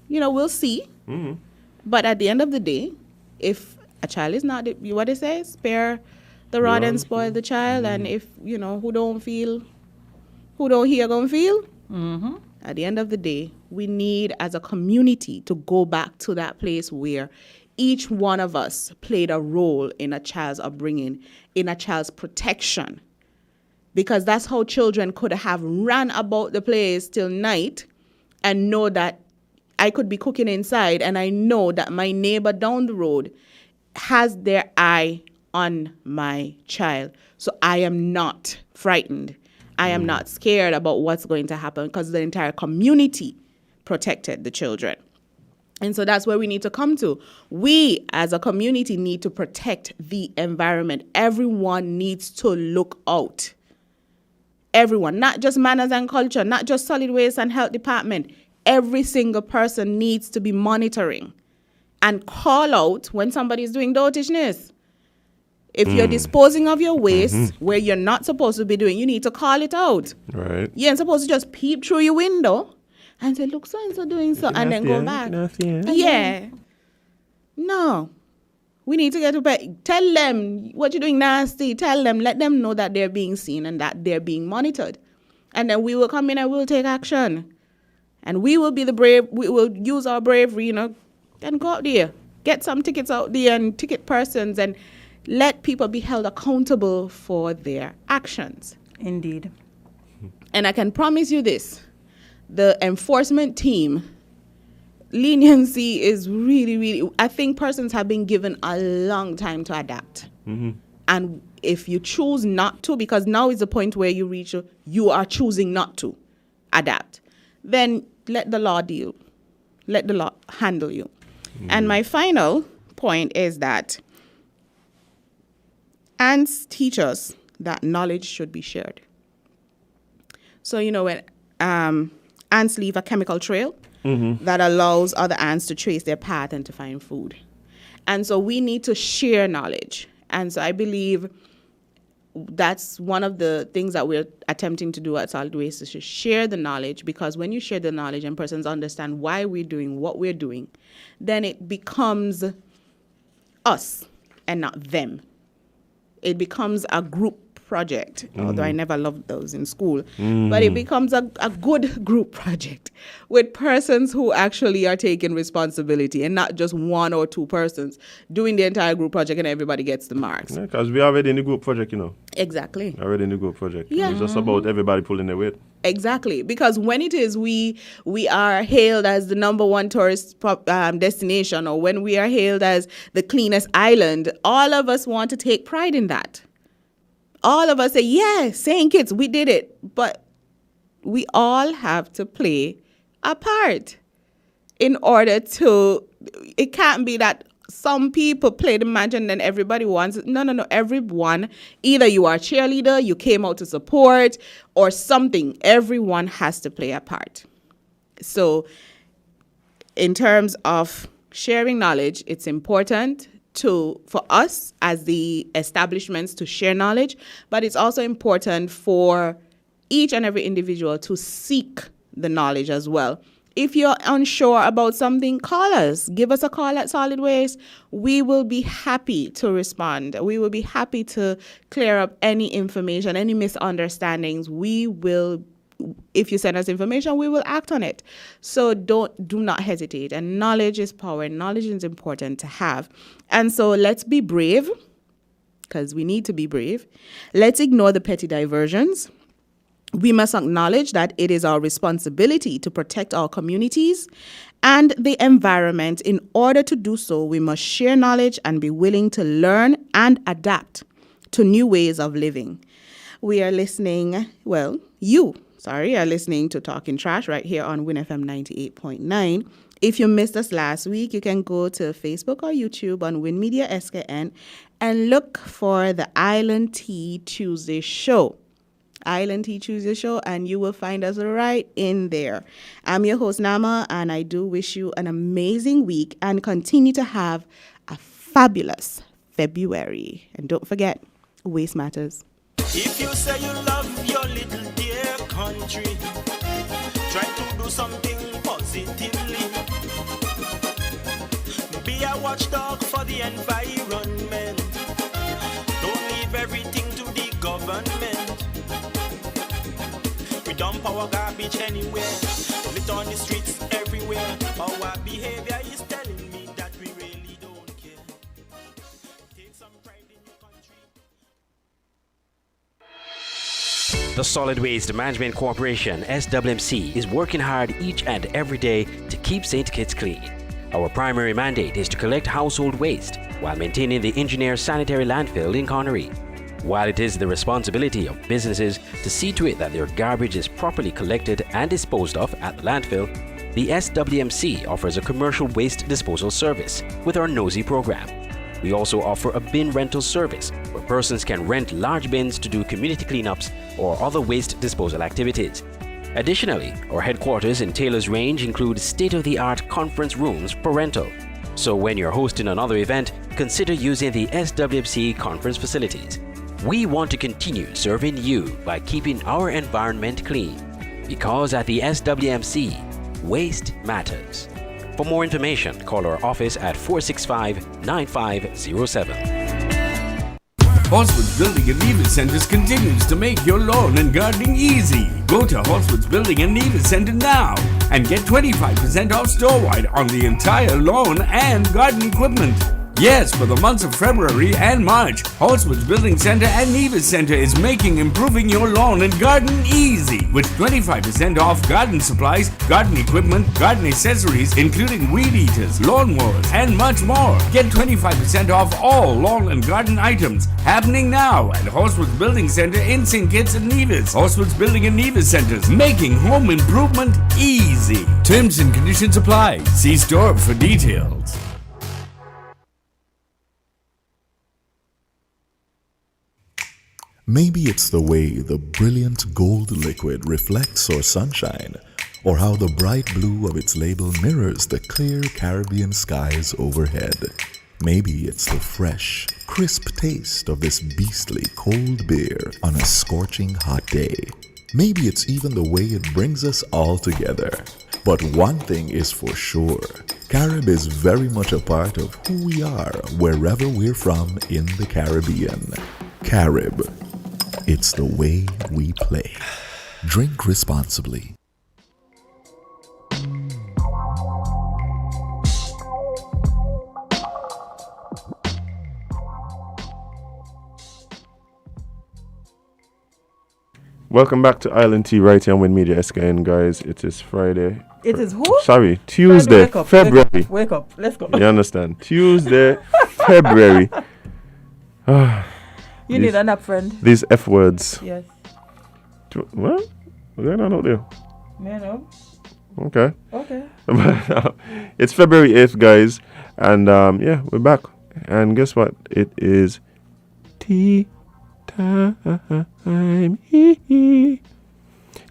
we'll see. But at the end of the day, if a child is not, what they say, spare the rod and spoil the child. And if, who don't hear gonna feel. At the end of the day, we need as a community to go back to that place where each one of us played a role in a child's upbringing, in a child's protection. Because that's how children could have ran about the place till night and know that I could be cooking inside and I know that my neighbor down the road has their eye on my child. So I am not frightened. I am not scared about what's going to happen because the entire community protected the children. And so that's where we need to come to. We as a community need to protect the environment. Everyone needs to look out. Everyone, not just manners and culture, not just solid waste and health department. Every single person needs to be monitoring and call out when somebody is doing dotishness. If you're disposing of your waste where you're not supposed to be doing, you need to call it out. Right. You ain't supposed to just peep through your window and say, look, so-and-so doing so, and then go back. Yeah. No. We need to get to bed. Tell them what you're doing nasty. Tell them, let them know that they're being seen and that they're being monitored. And then we will come in and we'll take action. And we will be the brave. We will use our bravery, and go out there. Get some tickets out there and ticket persons and let people be held accountable for their actions. Indeed. And I can promise you this. The enforcement team, leniency is really, really, I think persons have been given a long time to adapt. And if you choose not to, because now is the point where you are choosing not to adapt, then let the law deal. Let the law handle you. And my final point is that ants teach us that knowledge should be shared. So, when ants leave a chemical trail, that allows other ants to trace their path and to find food. And so we need to share knowledge. And so I believe that's one of the things that we're attempting to do at Solid Waste, is to share the knowledge, because when you share the knowledge and persons understand why we're doing what we're doing, then it becomes us and not them. It becomes a group project, although I never loved those in school. But it becomes a good group project with persons who actually are taking responsibility and not just one or two persons doing the entire group project and everybody gets the marks. Because we are already in the group project, Exactly. Already in the group project. Yeah. It's just about everybody pulling their weight. Exactly. Because when it is we are hailed as the number one tourist destination, or when we are hailed as the cleanest island, all of us want to take pride in that. All of us say, yeah, St. Kitts, we did it. But we all have to play a part in order to, it can't be that some people play the match and then everybody wants it. No. Everyone, either you are a cheerleader, you came out to support, or something. Everyone has to play a part. So in terms of sharing knowledge, it's important for us as the establishments to share knowledge, but it's also important for each and every individual to seek the knowledge as well. If you're unsure about something, call us. Give us a call at Solid Waste. We will be happy to respond. We will be happy to clear up any information, any misunderstandings. If you send us information, we will act on it. So do not hesitate. And knowledge is power. Knowledge is important to have. And so let's be brave, because we need to be brave. Let's ignore the petty diversions. We must acknowledge that it is our responsibility to protect our communities and the environment. In order to do so, we must share knowledge and be willing to learn and adapt to new ways of living. We are listening, you are listening to Talking Trash right here on WinFM 98.9. If you missed us last week, you can go to Facebook or YouTube on Win Media SKN and look for the Island Tea Tuesday show. Island Tea Tuesday show, and you will find us right in there. I'm your host, Nama, and I do wish you an amazing week and continue to have a fabulous February. And don't forget, waste matters. If you say you love your little dear country, try to do something positively. Be a watchdog for the environment. Don't leave everything to the government. We dump our garbage anywhere, lit on the streets everywhere. Our behavior is telling me that we really don't care. Take some pride in your country. The Solid Waste Management Corporation, SWMC, is working hard each and every day to keep St. Kitts clean. Our primary mandate is to collect household waste while maintaining the engineer sanitary landfill in Connery. While it is the responsibility of businesses to see to it that their garbage is properly collected and disposed of at the landfill, the SWMC offers a commercial waste disposal service with our Nosy program. We also offer a bin rental service where persons can rent large bins to do community cleanups or other waste disposal activities. Additionally, our headquarters in Taylor's Range include state-of-the-art conference rooms for rental. So when you're hosting another event, consider using the SWMC conference facilities. We want to continue serving you by keeping our environment clean, because at the SWMC, waste matters. For more information, call our office at 465-9507. Horswood's Building and Nevis Centers continues to make your lawn and gardening easy. Go to Horswood's Building and Nevis Center now and get 25% off store-wide on the entire lawn and garden equipment. Yes, for the months of February and March, Horswood's Building Center and Nevis Center is making improving your lawn and garden easy with 25% off garden supplies, garden equipment, garden accessories, including weed eaters, lawnmowers, and much more. Get 25% off all lawn and garden items happening now at Horswood's Building Center in St. Kitts and Nevis. Horswood's Building and Nevis Centers, making home improvement easy. Terms and conditions apply. See store for details. Maybe it's the way the brilliant gold liquid reflects our sunshine, or how the bright blue of its label mirrors the clear Caribbean skies overhead. Maybe it's the fresh, crisp taste of this beastly cold beer on a scorching hot day. Maybe it's even the way it brings us all together. But one thing is for sure, Carib is very much a part of who we are wherever we're from in the Caribbean. Carib. It's the way we play. Drink responsibly. Welcome back to Island Tea right here on Win Media SKN, guys. It is Friday. It is who? Sorry, Tuesday, Wake up, February. Wake up. Let's go. You understand? Tuesday, February. You need a nap, friend. These F words. Yes. What? What's going on out there? Man, no. Okay. Okay. It's February 8th, guys. And yeah, we're back. And guess what? It is tea time. You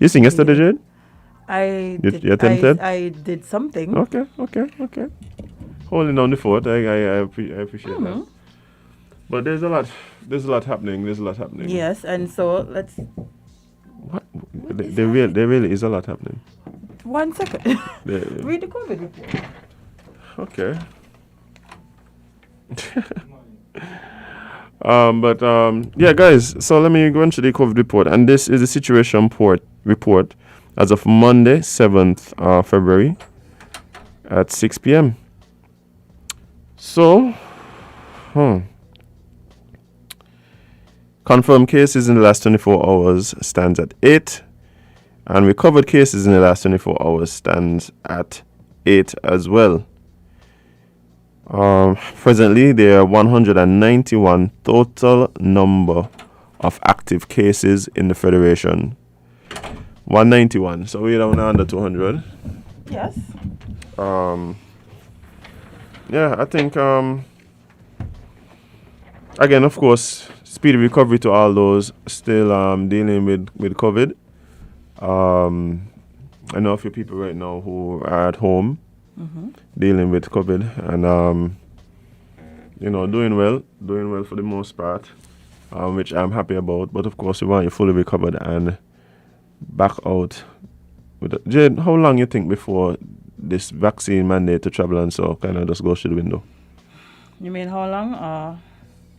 sing yesterday, Jade? You attempted? I did something. Okay. Holding down the fort. I appreciate that. But there's a lot happening. Yes, and so let's. What? There really is a lot happening. 1 second. Read the COVID report. Okay. Yeah, guys. So let me go into the COVID report, and this is the situation report as of Monday, 7th February, at 6 p.m. So, confirmed cases in the last 24 hours stands at 8, and recovered cases in the last 24 hours stands at 8 as well. Presently, there are 191 total number of active cases in the Federation. 191, so we're down under 200. Yes. Yeah, I think, again, of course, speedy recovery to all those still dealing with COVID. I know a few people right now who are at home dealing with COVID and, doing well for the most part, which I'm happy about. But, of course, we want you fully recovered and back out. Jade, how long you think before this vaccine mandate to travel and so kind of just goes through the window? You mean how long?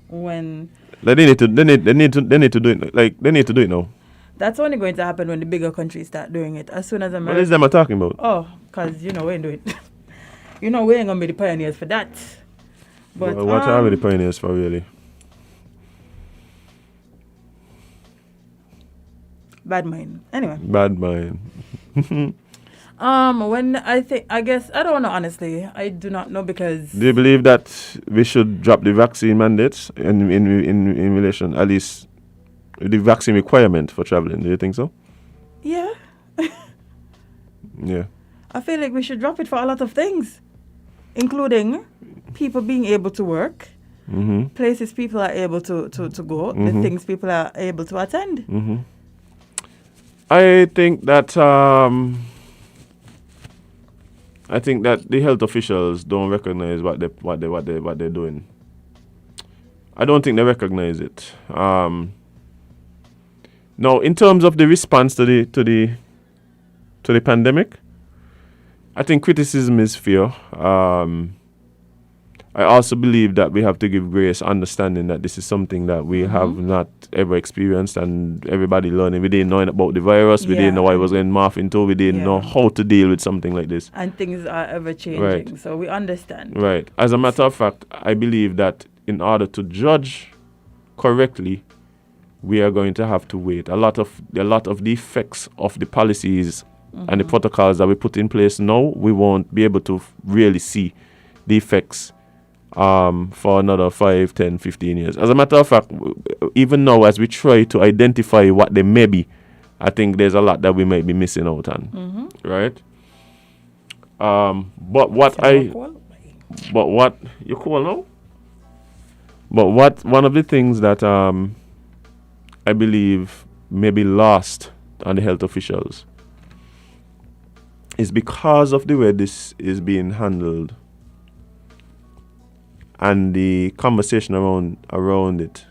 When? Like they need to do it. Like they need to do it now. That's only going to happen when the bigger countries start doing it. As soon as America. What is them talking about? Oh, because we ain't doing it. We ain't gonna be the pioneers for that. But what are we the pioneers for, really? Bad mind. Anyway. Bad mind. When I guess I don't know, honestly. I do not know because. Do you believe that we should drop the vaccine mandates in relation, at least the vaccine requirement for traveling? Do you think so? Yeah. Yeah. I feel like we should drop it for a lot of things, including people being able to work, places people are able to go, the things people are able to attend. I think that the health officials don't recognize what they're doing. I don't think they recognize it. Now, in terms of the response to the pandemic, I think criticism is fair. I also believe that we have to give grace, understanding that this is something that we have not ever experienced, and everybody learning. We didn't know about the virus. We didn't know what it was going to morph into. We didn't know how to deal with something like this. And things are ever changing, right. So we understand. Right. As a matter of fact, I believe that in order to judge correctly, we are going to have to wait. A lot of the effects of the policies and the protocols that we put in place now, we won't be able to really see the effects for another 5, 10, 15 years. As a matter of fact, even now as we try to identify what they may be, I think there's a lot that we might be missing out on. Right? But one of the things that I believe may be lost on the health officials is because of the way this is being handled and the conversation around it,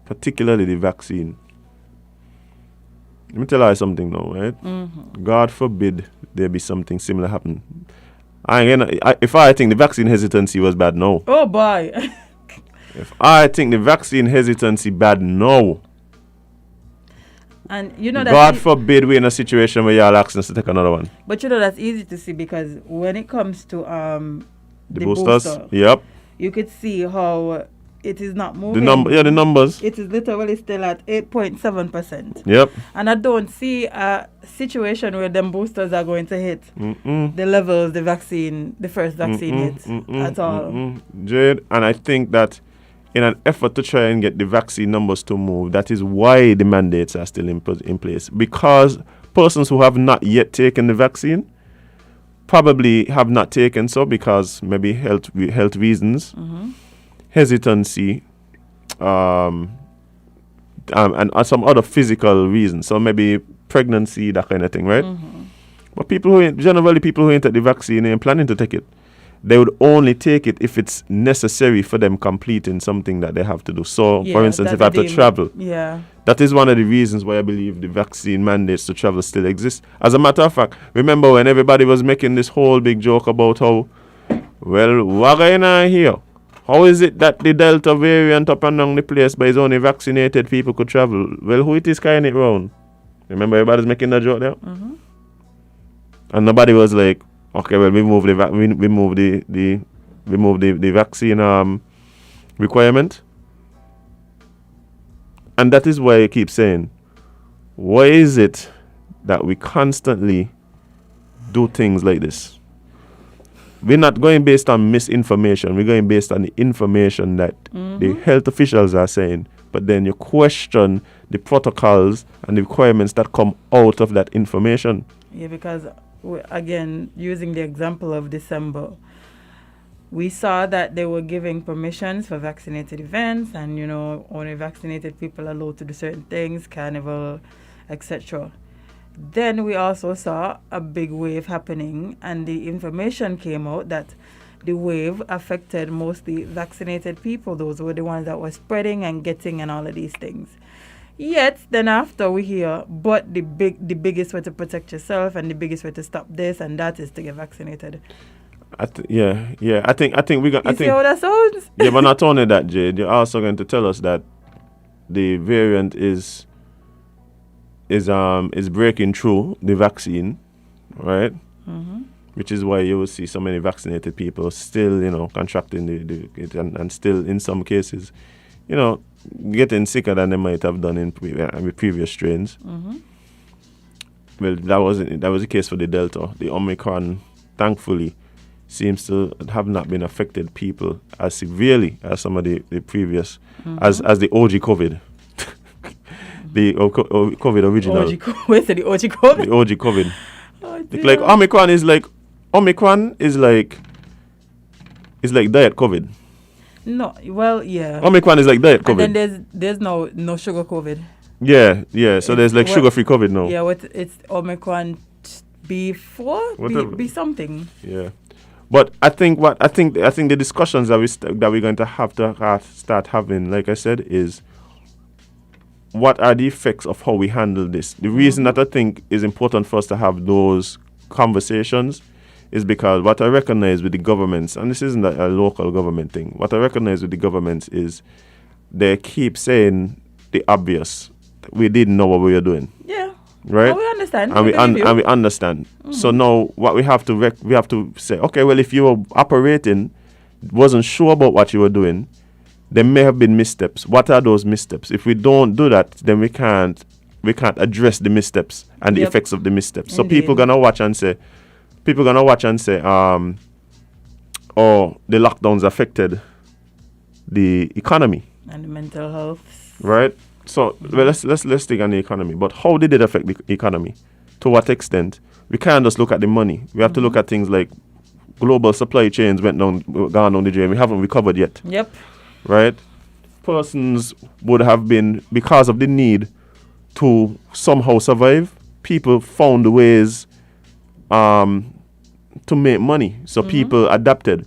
particularly the vaccine. Let me tell you something now, right? God forbid there be something similar happen. If I think the vaccine hesitancy was bad, no. Oh boy. If I think the vaccine hesitancy bad, no. And you know that God forbid we're in a situation where y'all asking us to take another one. But you know that's easy to see because when it comes to the boosters, yep. You could see how it is not moving. The numbers. It is literally still at 8.7%. Yep. And I don't see a situation where them boosters are going to hit the levels the first vaccine hit at all. Jade, and I think that in an effort to try and get the vaccine numbers to move, that is why the mandates are still in place. Because persons who have not yet taken the vaccine probably have not taken so because maybe health reasons, hesitancy, and some other physical reasons. So maybe pregnancy, that kind of thing, right? But people who ain't take the vaccine and planning to take it, they would only take it if it's necessary for them completing something that they have to do. So, for instance, if I have to travel, that is one of the reasons why I believe the vaccine mandates to travel still exist. As a matter of fact, remember when everybody was making this whole big joke about how, well, what going on here? How is it that the Delta variant up and down the place, but it's only vaccinated people could travel? Well, who it is carrying it round? Remember everybody's making that joke there? And nobody was like, okay, well, we move the vaccine requirement. And that is why I keep saying, why is it that we constantly do things like this? We're not going based on misinformation. We're going based on the information that the health officials are saying. But then you question the protocols and the requirements that come out of that information. Yeah, because, again, using the example of December, we saw that they were giving permissions for vaccinated events and, you know, only vaccinated people are allowed to do certain things, carnival, etc. Then we also saw a big wave happening, and the information came out that the wave affected mostly vaccinated people. Those were the ones that were spreading and getting and all of these things. Yet, then after we hear, but the biggest way to protect yourself and the biggest way to stop this and that is to get vaccinated. I think we got. See how that sounds? Yeah, but not only that, Jade. You're also going to tell us that the variant is breaking through the vaccine, right? Which is why you will see so many vaccinated people still, you know, contracting it and still in some cases, you know, getting sicker than they might have done with previous strains. Well, that was the case for the Delta. The Omicron, thankfully, seems to have not been affected people as severely as some of the previous, as the OG COVID. The COVID original. The OG COVID? The OG COVID. Oh, like Omicron is like diet COVID. No, well, yeah. Omicron is like diet COVID. And then there's no sugar COVID. Yeah. So there's like sugar-free COVID now. Yeah, it's Omicron B4, B something. Yeah. But I think the discussions that we're going to have to start having, like I said, is what are the effects of how we handle this? The reason that I think is important for us to have those conversations is because what I recognize with the governments, and this isn't a local government thing, what I recognize with the governments is they keep saying the obvious. We didn't know what we were doing. Yeah. Right? Oh, we understand. And we understand. So now what we have to say, okay, well, if you were operating, wasn't sure about what you were doing, there may have been missteps. What are those missteps? If we don't do that, then we can't address the missteps and the effects of the missteps. Indeed. So people gonna watch and say, oh, the lockdowns affected the economy and the mental health. Right. So well, let's take on the economy. But how did it affect the economy? To what extent? We can't just look at the money. We have to look at things like global supply chains gone down the drain. We haven't recovered yet. Yep. Right? Persons would have been, because of the need to somehow survive, people found ways to make money. So people adapted.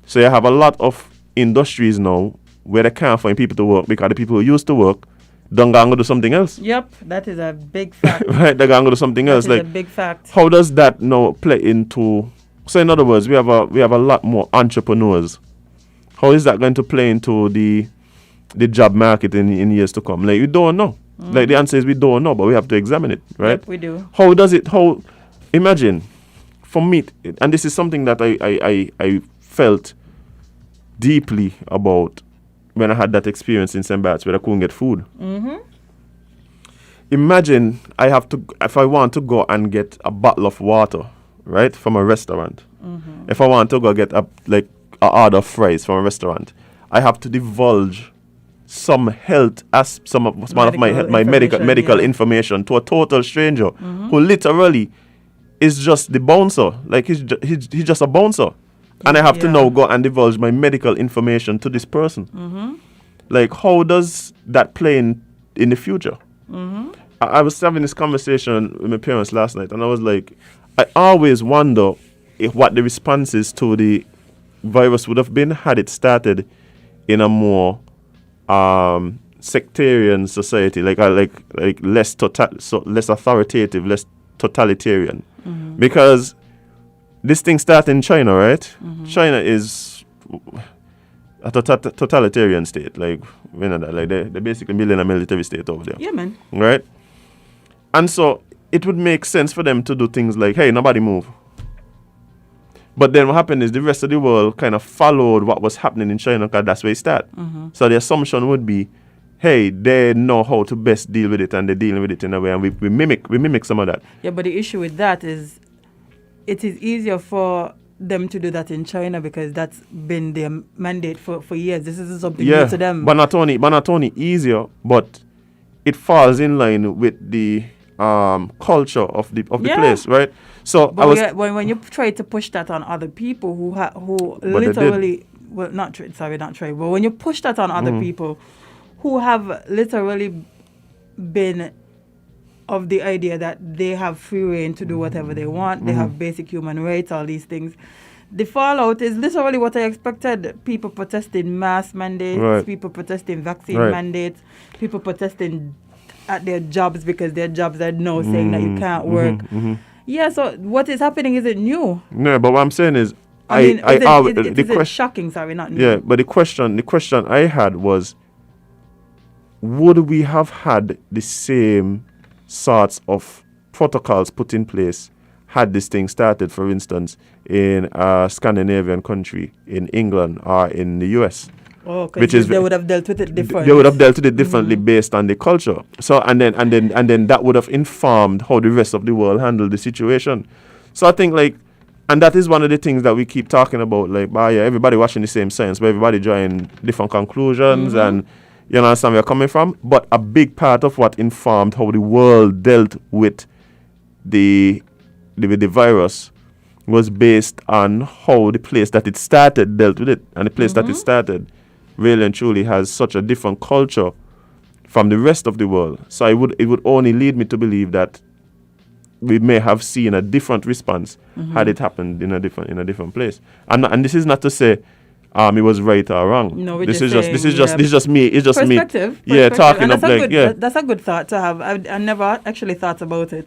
So you have a lot of industries now where they can't find people to work because the people who used to work don't go and do something else. Yep, that is a big fact. Right, they're going to do something else. That is a big fact. How does that now play into? So in other words, we have a lot more entrepreneurs. How is that going to play into the job market in years to come? Like, we don't know. Like, the answer is we don't know, but we have to examine it, right? Yep, we do. Imagine, for me, and this is something that I felt deeply about when I had that experience in St. Bart's where I couldn't get food. Imagine if I want to go and get a bottle of water, right, from a restaurant. If I want to go get a order of fries from a restaurant, I have to divulge some of my medical information to a total stranger who literally is just the bouncer. Like he's just a bouncer, and I have to now go and divulge my medical information to this person. Like, how does that play in the future? I was having this conversation with my parents last night, and I was like, I always wonder what the responses to the virus would have been had it started in a more sectarian society, like less less authoritative, less totalitarian. Because this thing started in China, right? China is a totalitarian state, like they're basically building a military state over there. Yeah, man. Right? And so it would make sense for them to do things like, hey, nobody move. But then what happened is the rest of the world kind of followed what was happening in China, because that's where it started. So the assumption would be, hey, they know how to best deal with it, and they're dealing with it in a way, and we mimic some of that. Yeah, but the issue with that is it is easier for them to do that in China because that's been their mandate for years. This isn't something new to them. But not only easier, but it falls in line with the culture of the place, right? So but when you try to push that on other people who literally, well, not try, but when you push that on other people who have literally been of the idea that they have free reign to do whatever they want, they have basic human rights, all these things. The fallout is literally what I expected. People protesting mask mandates, people protesting vaccine mandates, people protesting at their jobs because their jobs are now saying that you can't work. Yeah, so what is happening isn't new. No, but what I'm saying is, it's shocking, sorry, not new. Yeah, but the question I had was, would we have had the same sorts of protocols put in place had this thing started, for instance, in a Scandinavian country, in England, or in the US? Oh, because they would have dealt with it differently. They would have dealt with it differently based on the culture. So and then that would have informed how the rest of the world handled the situation. So I think and that is one of the things that we keep talking about, everybody watching the same science, but everybody drawing different conclusions, and you understand where we're coming from. But a big part of what informed how the world dealt with the virus was based on how the place that it started dealt with it, and the place that it started really and truly has such a different culture from the rest of the world. So it would only lead me to believe that we may have seen a different response had it happened in a different place. And this is not to say it was right or wrong. No, this is just me. It's just perspective. me. Yeah, talking up That's a good thought to have. I never actually thought about it.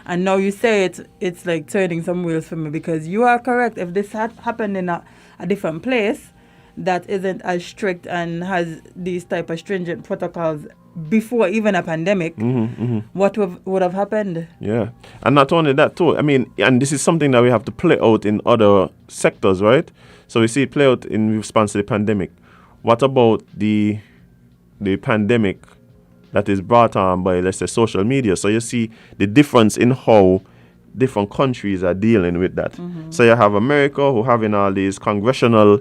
And now you say it's like turning some wheels for me, because you are correct. If this had happened in a different place that isn't as strict and has these type of stringent protocols before even a pandemic, what would have happened? Yeah. And not only that too, I mean, and this is something that we have to play out in other sectors, right? So we see it play out in response to the pandemic. What about the pandemic that is brought on by, let's say, social media? So you see the difference in how different countries are dealing with that. So you have America, who having all these congressional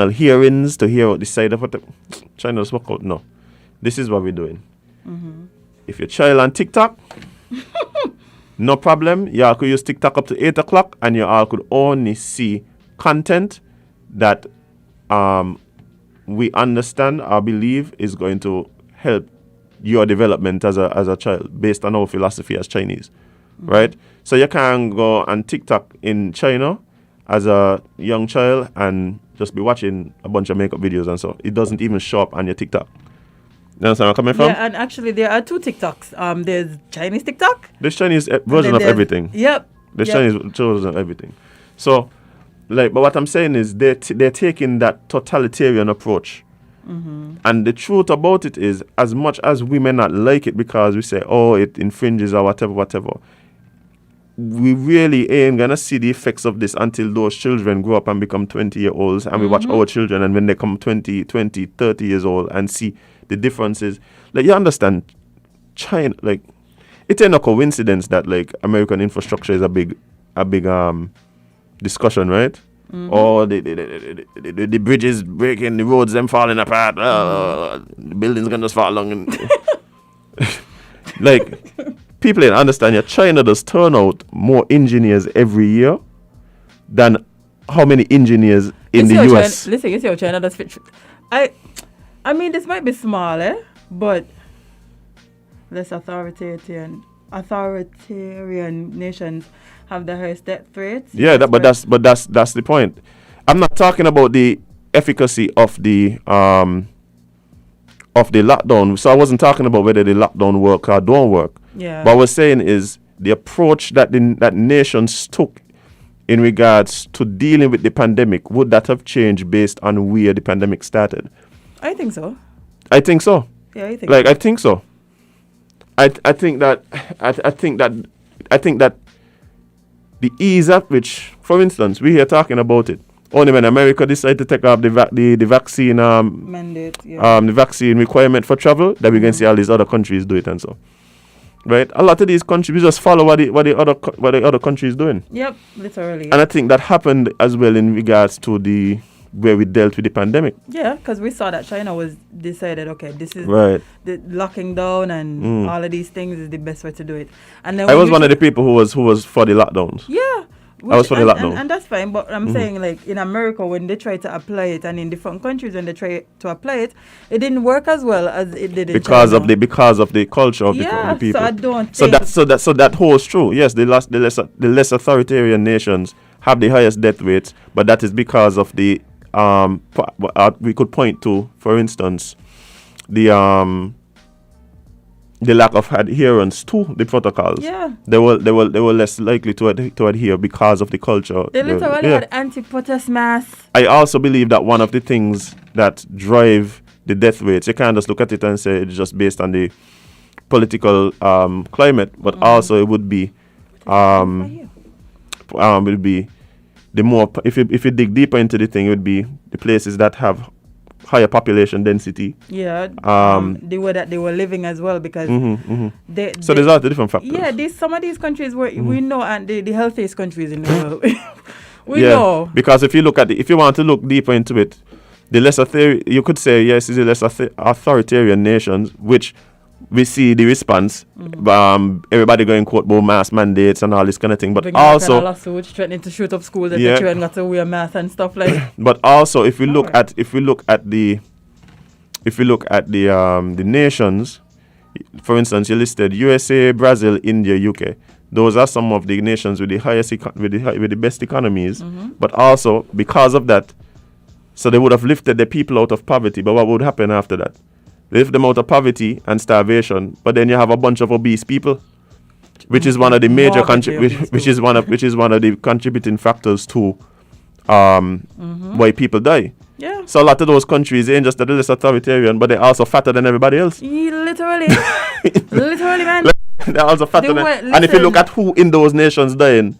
hearings to hear out the side of what China does work out. No, this is what we're doing. If your child on TikTok, no problem. You all could use TikTok up to 8 o'clock, and you all could only see content that we understand or believe is going to help your development as a child, based on our philosophy as Chinese, right? So you can go on TikTok in China as a young child and just be watching a bunch of makeup videos and so. It doesn't even show up on your TikTok. You understand where I'm coming from? Yeah, and actually there are two TikToks. There's Chinese TikTok. There's Chinese version of everything. Yep. There's Chinese version of everything. So, but what I'm saying is they're taking that totalitarian approach. And the truth about it is, as much as we may not like it because we say, oh, it infringes or whatever, we really ain't gonna see the effects of this until those children grow up and become 20-year-olds, and we watch our children, and when they come 20, 30 years old and see the differences. You understand, China, it ain't no coincidence that American infrastructure is a big discussion, right? Or the bridges breaking, the roads them falling apart, the buildings gonna just fall along. people didn't understand, China does turn out more engineers every year than how many engineers in the US. Listen, you see how China does fit. I mean, this might be small, but less authoritarian nations have the highest death rates. Yeah, but that's the point. I'm not talking about the efficacy of the lockdown. So I wasn't talking about whether the lockdown work or don't work. Yeah. What I was saying is the approach that that nations took in regards to dealing with the pandemic, would that have changed based on where the pandemic started? I think so. I think so. Yeah, I think. I think so. I think that the ease at which, for instance, we here talking about it only when America decided to take off the vaccine mandate, the vaccine requirement for travel, that we can see all these other countries do it and so. Right, a lot of these countries we just follow what the other countries doing. Yep, literally. And I think that happened as well in regards to where we dealt with the pandemic. Yeah, because we saw that China was decided, okay, this is right. The locking down and all of these things is the best way to do it. And then I was one of the people who was for the lockdowns. Yeah. I was for the lockdown. And that's fine, but I'm saying, like, in America, when they try to apply it, and in different countries, when they try to apply it, it didn't work as well as it did in because China. Because of the culture of the people. So I don't so think... So that holds true. Yes, the less authoritarian nations have the highest death rates, but that is because of the we could point to, for instance, the lack of adherence to the protocols. Yeah. They were less likely to adhere because of the culture. They literally had anti-protest mass. I also believe that one of the things that drive the death rates, you can't just look at it and say it's just based on the political climate, but also it would be the more, if you dig deeper into the thing, it would be the places that have higher population density. Yeah. The way that they were living as well, because so there's all the different factors. Yeah, some of these countries were we know, and the healthiest countries in the world. we know. Because if you want to look deeper into it, the lesser you could say yes, it's the less authoritarian nations, which we see the response. Everybody going quote about mask mandates and all this kind of thing, but also lawsuits threatening to shoot up schools and the children got to wear masks and stuff like. But also, if we look at the nations, for instance, you listed USA, Brazil, India, UK. Those are some of the nations with the highest with the best economies. But also because of that, so they would have lifted the people out of poverty. But what would happen after that? They lift them out of poverty and starvation, but then you have a bunch of obese people, which is one of the major which is one of the contributing factors to why people die. Yeah. So a lot of those countries ain't just that they're less authoritarian, but they're also fatter than everybody else. Literally, literally, man. They're also fatter and if you look at who in those nations dying,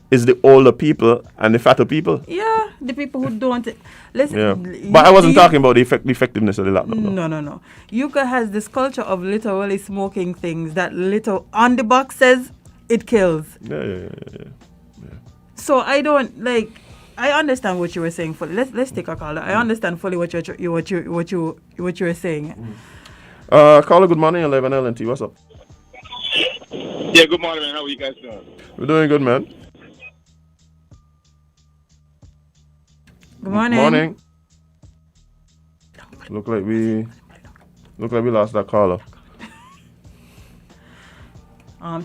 is the older people and the fatter people. Yeah, the people who don't listen. Yeah. But I wasn't talking about the effectiveness of the lockdown. No. UK has this culture of literally smoking things that little on the box says it kills. Yeah. So I don't I understand what you were saying fully. Let's take a call. I understand fully what you were saying. Caller, good morning. 11 LNT. What's up? Yeah, good morning, man. How are you guys doing? We're doing good, man. Good morning. Morning. Look like we lost that caller.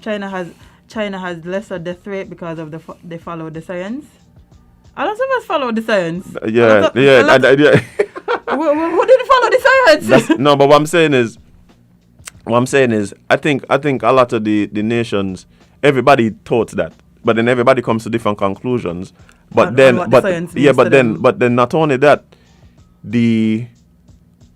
China has lesser death rate because of they follow the science. A lot of us follow the science. Who didn't follow the science? No, but what I'm saying is, I think a lot of the nations, everybody thought that, but then everybody comes to different conclusions. But then not only that, the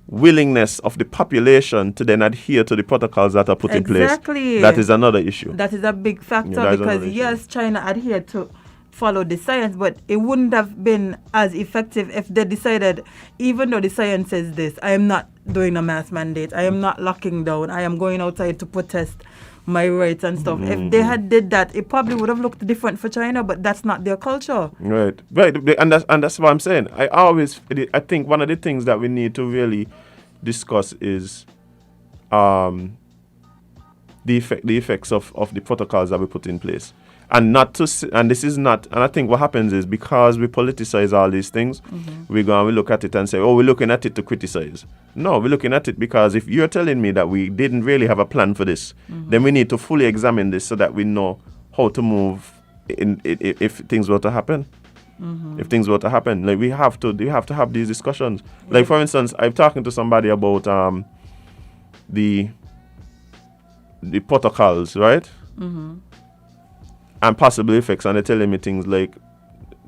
willingness of the population to then adhere to the protocols that are put in place. That is another issue. That is a big factor because yes, China adhered to follow the science, but it wouldn't have been as effective if they decided, even though the science says this, I am not doing a mass mandate, I am not locking down, I am going outside to protest my rights and stuff. If they had did that, it probably would have looked different for China, but that's not their culture. Right, and that's what I'm saying. I think one of the things that we need to really discuss is the effects of the protocols that we put in place. And not to and this is not, and I think what happens is because we politicize all these things, we go and we look at it and say, oh, we're looking at it to criticize. No, we're looking at it because if you're telling me that we didn't really have a plan for this, then we need to fully examine this so that we know how to move if things were to happen. If things were to happen, like we have to have these discussions. Like for instance, I'm talking to somebody about the protocols, right? And possible effects, and they're telling me things like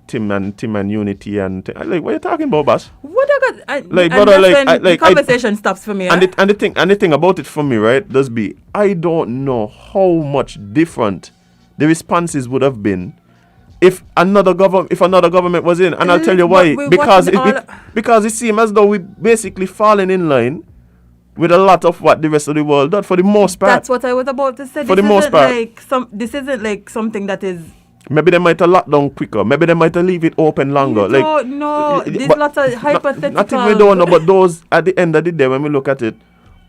Tim and Unity and like, what are you talking about, boss? What I got? Like, brother, like the conversation stops for me. And the thing about it for me, right, does be I don't know how much different the responses would have been if another government was in, and I'll tell you why. Because it seems as though we basically fallen in line with a lot of what the rest of the world does for the most part. That's what I was about to say. For the most part, this isn't like something that is. Maybe they might have locked down quicker. Maybe they might have leave it open longer. No, there's lots of hypothetical. Nothing we don't know, but those at the end of the day, when we look at it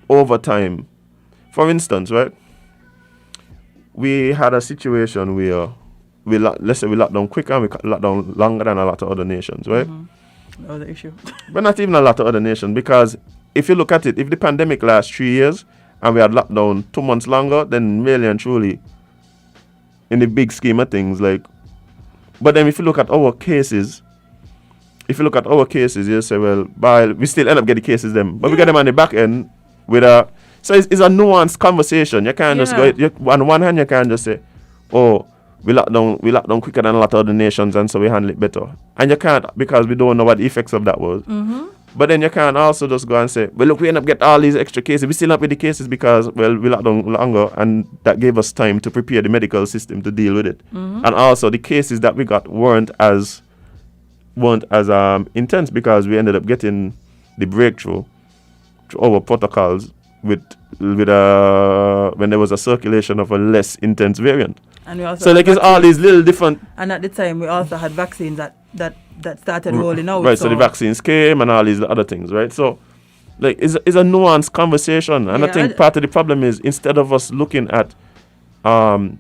over time, for instance, right, we had a situation where let's say we locked down quicker and we locked down longer than a lot of other nations, right? That was the issue. But not even a lot of other nations, because if you look at it, if the pandemic lasts 3 years and we had locked down 2 months longer, then really and truly, in the big scheme of things, like, but then if you look at our cases, you say, well, we still end up getting cases them, but we get them on the back end with so it's a nuanced conversation. You can't just go, on one hand, you can't just say, oh, we lock down quicker than a lot of other nations, and so we handle it better. And you can't, because we don't know what the effects of that was. But then you can't also just go and say, well, look, we end up getting all these extra cases. We still not with the cases because, well, we locked down longer, and that gave us time to prepare the medical system to deal with it. And also the cases that we got weren't as intense because we ended up getting the breakthrough through our protocols with when there was a circulation of a less intense variant. And we also so like it's all these little different. And at the time we also had vaccines that started rolling out. Right, so the vaccines came and all these other things, right? So like it's a nuanced conversation. And I think part of the problem is instead of us looking at the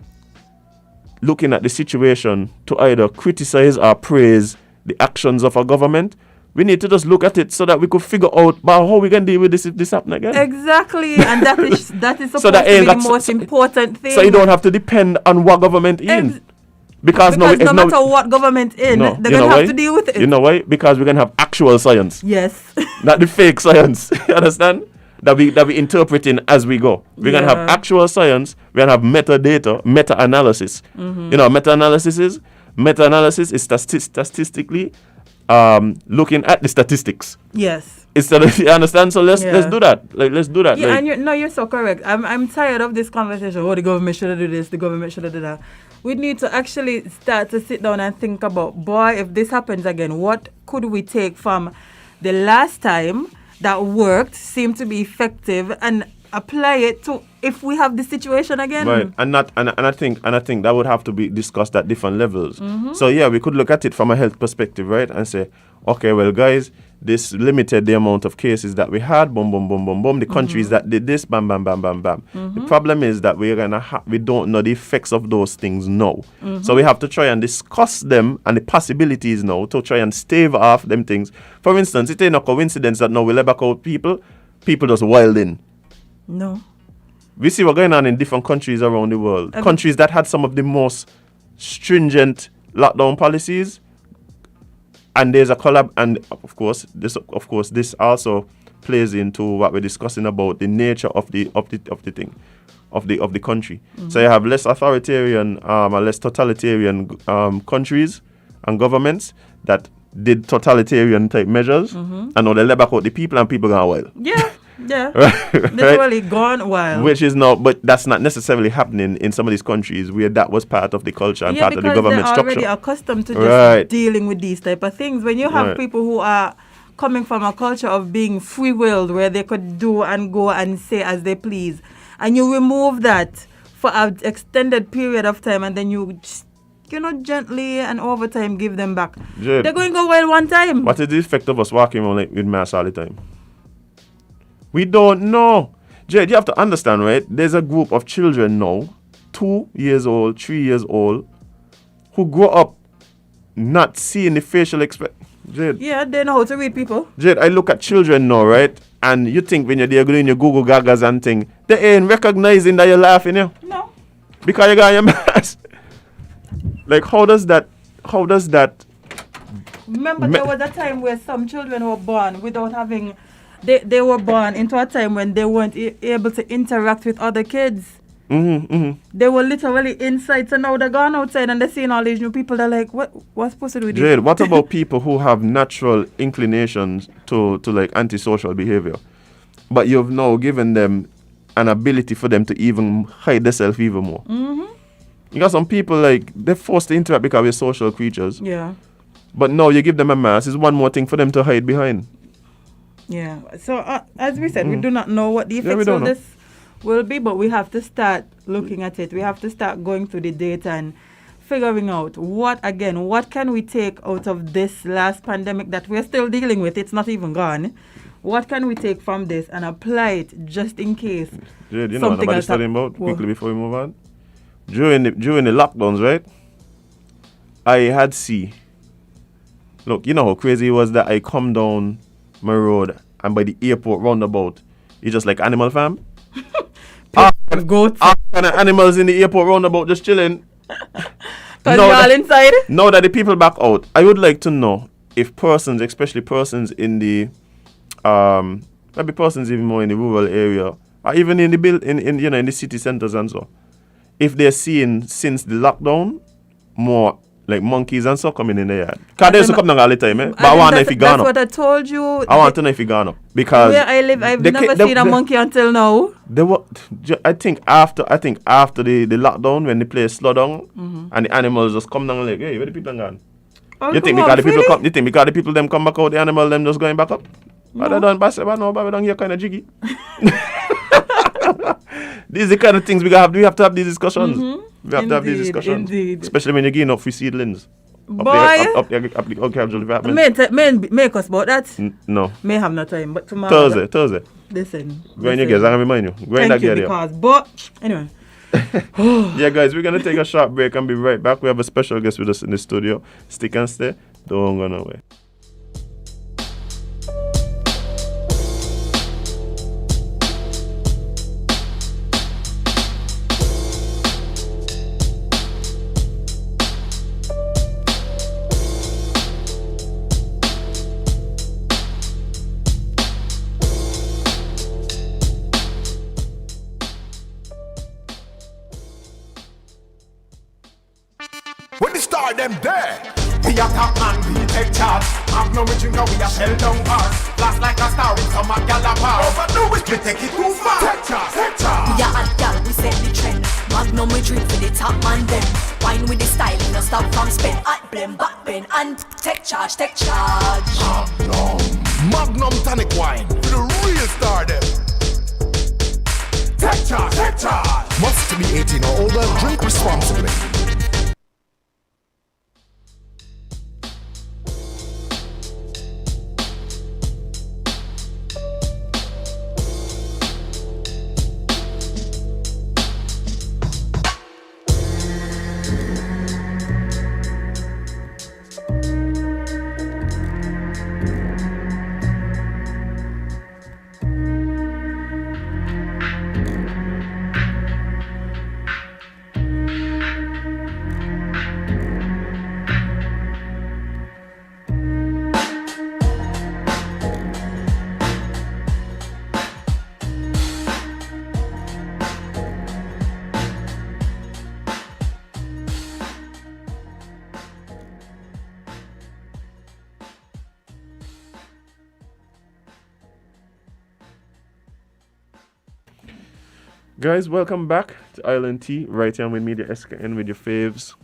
situation to either criticize or praise the actions of our government, we need to just look at it so that we could figure out how we can deal with this if this happens again. Exactly, and that is supposed to be the most important thing. So you don't have to depend on what government in. Because no matter what government in, they're going to have to deal with it. You know why? Because we're going to have actual science. Yes. Not the fake science. You understand? That we interpreting as we go. We're going to have actual science. We're going to have metadata, meta-analysis. You know what meta-analysis is? Meta-analysis is statistically looking at the statistics. Yes. Instead of, you understand? So let's do that. Let's do that. Yeah, and you're so correct. I'm tired of this conversation. Oh, the government should have done this. The government should have done that. We need to actually start to sit down and think about, boy, if this happens again, what could we take from the last time that worked, seemed to be effective, and apply it to if we have the situation again. Right, and I think that would have to be discussed at different levels. So yeah, we could look at it from a health perspective, right, and say, okay, well, guys, this limited the amount of cases that we had, boom, boom, boom, boom, boom. The countries that did this, bam, bam, bam, bam, bam. The problem is that we don't know the effects of those things now. So we have to try and discuss them and the possibilities now to try and stave off them things. For instance, it ain't a coincidence that now we let back out people just wild in. No. We see what's going on in different countries around the world. Countries that had some of the most stringent lockdown policies. And there's a collab, and of course, this also plays into what we're discussing about the nature of the country. So you have less authoritarian or less totalitarian countries and governments that did totalitarian type measures, and now they let back out the people, and people gone wild. Yeah, literally gone wild. Which is not, but that's not necessarily happening in some of these countries where that was part of the culture and part of the government structure. Because they're already accustomed to just dealing with these type of things. When you have people who are coming from a culture of being free-willed, where they could do and go and say as they please, and you remove that for an extended period of time, and then you just, gently and over time give them back. Jade, they're going to go wild one time. What is the effect of us walking around with masks all the time? We don't know. Jade, you have to understand, right? There's a group of children now, 2 years old, 3 years old, who grow up not seeing the facial expression. Jade. Yeah, they know how to read people. Jade, I look at children now, right? And you think when you're there doing your Google Gagas and thing, they ain't recognizing that you're laughing, yeah? No. Because you got your mask. Like, how does that Remember, there was a time where some children were born without having... They were born into a time when they weren't able to interact with other kids. They were literally inside, so now they're gone outside and they're seeing all these new people. They're like, what's supposed to do with Jade, this? what about people who have natural inclinations to like antisocial behavior, but you've now given them an ability for them to even hide themselves even more? You got some people like they're forced to interact because we're social creatures. Yeah. But now you give them a mask, it's one more thing for them to hide behind. Yeah. So as we said, we do not know what the effects of this will be, but we have to start looking at it. We have to start going through the data and figuring out what can we take out of this last pandemic that we're still dealing with. It's not even gone. What can we take from this and apply it just in case? Jade, you know what nobody's studying about? Quickly before we move on. During the lockdowns, right? I had look, you know how crazy it was that I come down my road and by the airport roundabout, it's just like Animal Farm. Goats. All kind of animals in the airport roundabout just chilling. Because you're all inside? Now that the people back out, I would like to know if persons, especially persons in the, maybe persons even more in the rural area, or even in the in the city centers and so, if they're seeing since the lockdown more like monkeys and so coming in the yard. Because they used to come down all the time, But I want to know if he gone up. That's what I told you. I want to know if he gone up. Because where I live, I've never seen a monkey until now. I think after the lockdown, when the place slowed down and the animals just come down like, hey, where the people gone? You think because the people them come back out, the animal them just going back up? But they don't pass it, but we don't hear kind of jiggy. These are the kind of things we have to have these discussions. We have to have these discussions. Especially when you're getting up for seedlings. Boy. Up the agricultural department. Make us about that. No. May have no time, but tomorrow. Thursday. Listen. Go in your guys, I'm remind you. Go in that gear. But anyway. Yeah, guys, we're going to take a short break and be right back. We have a special guest with us in the studio. Stick and stay. Don't go nowhere. When the star them there, we a top man, we take charge. Magnum we drink and we a shell down bars. Blast like a star with some Galapagos. Overdo it, we take it too far. Take charge, take charge. We a hot gal, we set the trend. Magnum we drink for the top man them. Wine with the style, no stop from spin. Hot blend, back bend, and take charge, take charge. Magnum tonic wine, for the real star them. Take charge, take charge. Must be 18 or older, drink responsibly. Guys, welcome back to Island Tea, right here with Media SKN with your faves.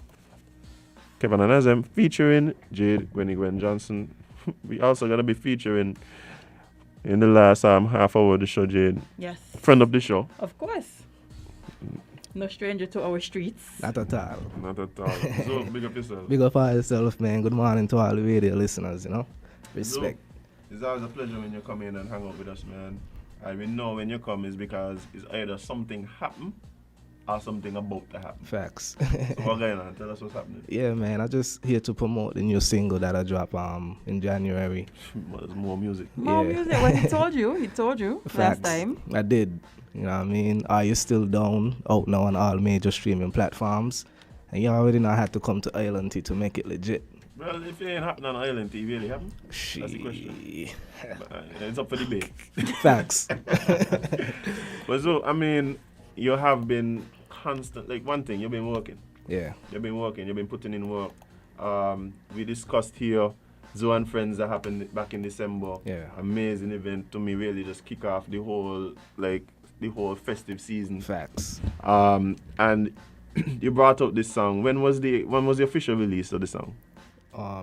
Kevin and Azem featuring Jade, Gwen Johnson. We also going to be featuring in the last half hour of the show, Jade. Yes. Friend of the show. Of course. No stranger to our streets. Not at all. Not at all. So, big up yourself. Big up for yourself, man. Good morning to all the radio listeners, Respect. So, it's always a pleasure when you come in and hang out with us, man. I will know when you come is because it's either something happen or something about to happen. Facts. So what going on? Tell us what's happening. Yeah, man. I just here to promote the new single that I drop in January. There's more music. More music. Well, he told you last time. I did. You know what I mean? Are You Still Down? Out now on all major streaming platforms. And you already know I had to come to Island T to make it legit. Well, if it ain't happening on Island T, really happen? That's the question. It's up for debate. Facts. But so, I mean, you have been constant. Like one thing, you've been working. Yeah. You've been working. You've been putting in work. We discussed here Zoo and Friends that happened back in December. Yeah. Amazing event to me. Really just kick off the whole festive season. Facts. And you brought up this song. When was the official release of the song?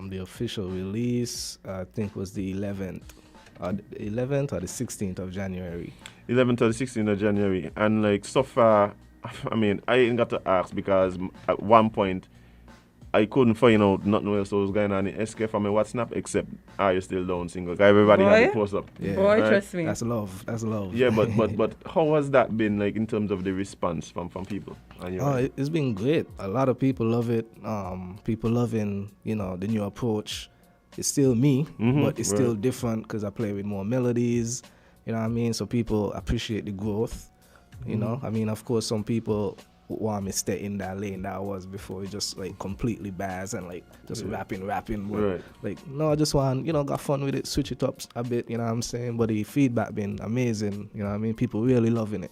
The official release, I think, was the 11th. The 11th or the 16th of January. 11th or the 16th of January. And like so far, I mean, I ain't got to ask because at one point I couldn't find out nothing else was going on in SK from my WhatsApp except Are You Still Down single. Everybody had to post up. Yeah. Boy, trust me. That's love. That's love. Yeah, but how has that been like in terms of the response from people? It's been great. A lot of people love it. People loving, the new approach. It's still me, but it's still different because I play with more melodies. You know what I mean? So people appreciate the growth. You know, I mean, of course, some people want me to stay in that lane that I was before. It just like completely bars and like just rapping. But, like, no, I just want, got fun with it, switch it up a bit. You know what I'm saying? But the feedback been amazing. You know what I mean? People really loving it.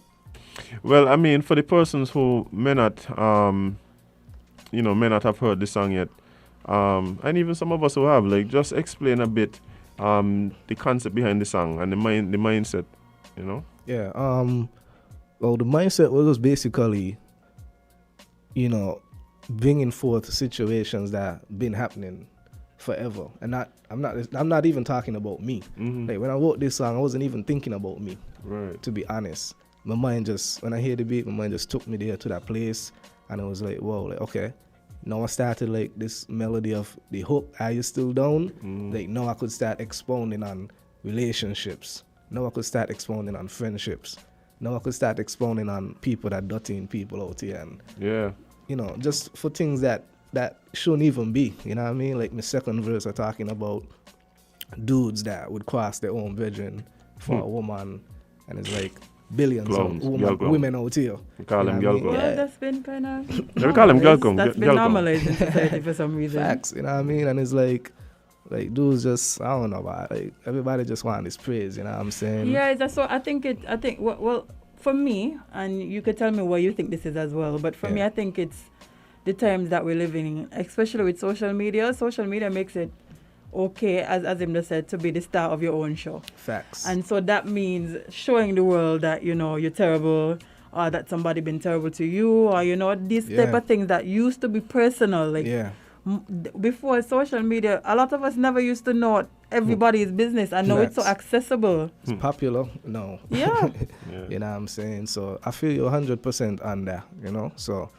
Well, I mean, for the persons who may not have heard the song yet, and even some of us who have, like, just explain a bit the concept behind the song and the mindset, Yeah. Well, the mindset was basically, bringing forth situations that been happening forever, and I'm not even talking about me. Like when I wrote this song, I wasn't even thinking about me. Right. To be honest, my mind just, when I hear the beat, my mind just took me there to that place, and it was like, whoa, like okay. Now I started like this melody of the hook, Are You Still Down? Like now I could start expounding on relationships. Now I could start expounding on friendships. Now I could start expounding on people that dirtying people out here, and just for things that shouldn't even be. You know what I mean? Like my second verse are talking about dudes that would cross their own virgin for a woman, and it's like billions Clowns, of women out here. We call them girl clowns. Well, that's been kind of... We call them girl clowns. That's been normalized in society for some reason. Facts, you know what I mean? And it's like dudes just, I don't know about it. Like everybody just want this praise, you know what I'm saying? Yeah, that's what I think. Well, for me, and you could tell me what you think this is as well, but for me, I think it's the times that we're living in, especially with social media. Social media makes it okay, as Imda said, to be the star of your own show. Facts. And so that means showing the world that, you're terrible, or that somebody been terrible to you, or, these type of things that used to be personal. Like, before social media, a lot of us never used to know everybody's business, and now it's so accessible. It's popular now. Yeah. You know what I'm saying? So I feel you're 100% on that, So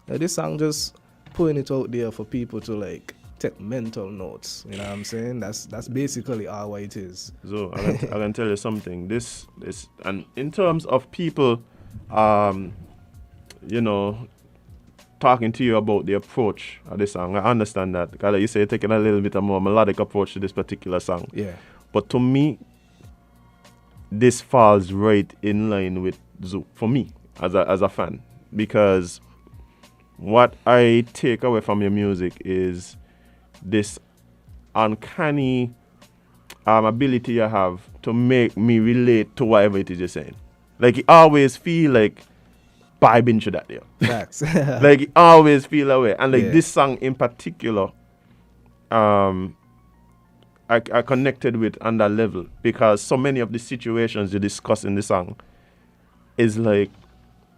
this song just putting it out there for people to like take mental notes. You know what I'm saying? That's basically all what it is. So I can tell you something. This and in terms of people, talking to you about the approach of this song, I understand that. Because like you say, you're taking a little bit of more melodic approach to this particular song. Yeah. But to me, this falls right in line with Zoo for me as a fan, because what I take away from your music is this uncanny ability you have to make me relate to whatever it is you're saying. Like, you always feel like I've been through that there. Facts. Like, you always feel that way. And like this song in particular, I connected with on that level, because so many of the situations you discuss in the song is like,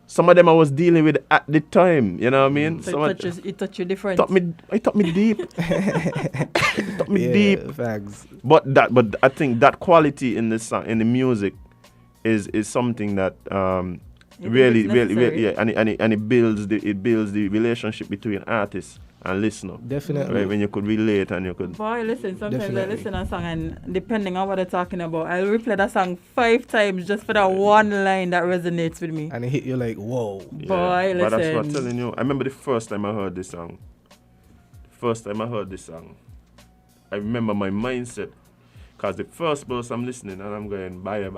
some of them I was dealing with at the time, you know what I mean? So it touched you different. It taught me deep. It taught me deep. Facts. But I think that quality in the song, in the music, is something that really, and it builds the relationship between artists and listen up. Definitely. Right, when you could relate and you could. Boy, listen, sometimes Definitely. I listen to a song and depending on what they're talking about, I'll replay that song 5 times just for that one line that resonates with me. And it hit you like, whoa. Boy, But that's what I'm listen. telling you. I remember the first time I heard this song. I remember my mindset. Because the first verse I'm listening and I'm going, bye. And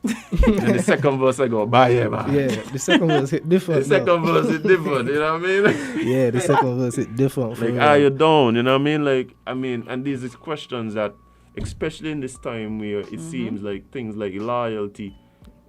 the second verse I go, bye. Yeah, the second verse hit different. The second verse is different, you know what I mean? Yeah, the second verse hit different. for Like, real. are you down? You know what I mean? And these is questions that, especially in this time where it seems like things like loyalty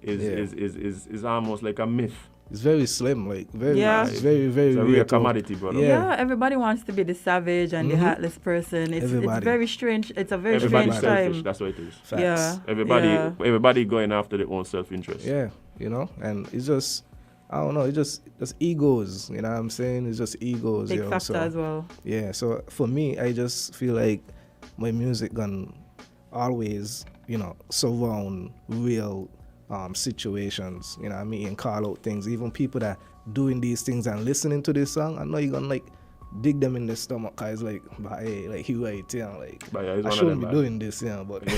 is almost like a myth. It's very slim, like very, Yeah. it's very, very It's a rare rare to- commodity, brother. Yeah, everybody wants to be the savage and the heartless person. It's Everybody. very strange. It's a very Everybody's strange selfish. time. That's what it is. Facts. Yeah. Everybody going after their own self-interest. Yeah, you know, and it's just, I don't know, it's just egos, you know what I'm saying? It's just egos. Big you know, factor as well. Yeah, so for me, I just feel like my music gonna always, you know, surround real situations, you know what I mean, and call out things. Even people that doing these things and listening to this song, I know you're gonna like dig them in the stomach, cause like, but hey, like he right, you know, like But yeah, he's I one of shouldn't them, be man. doing this, you know, but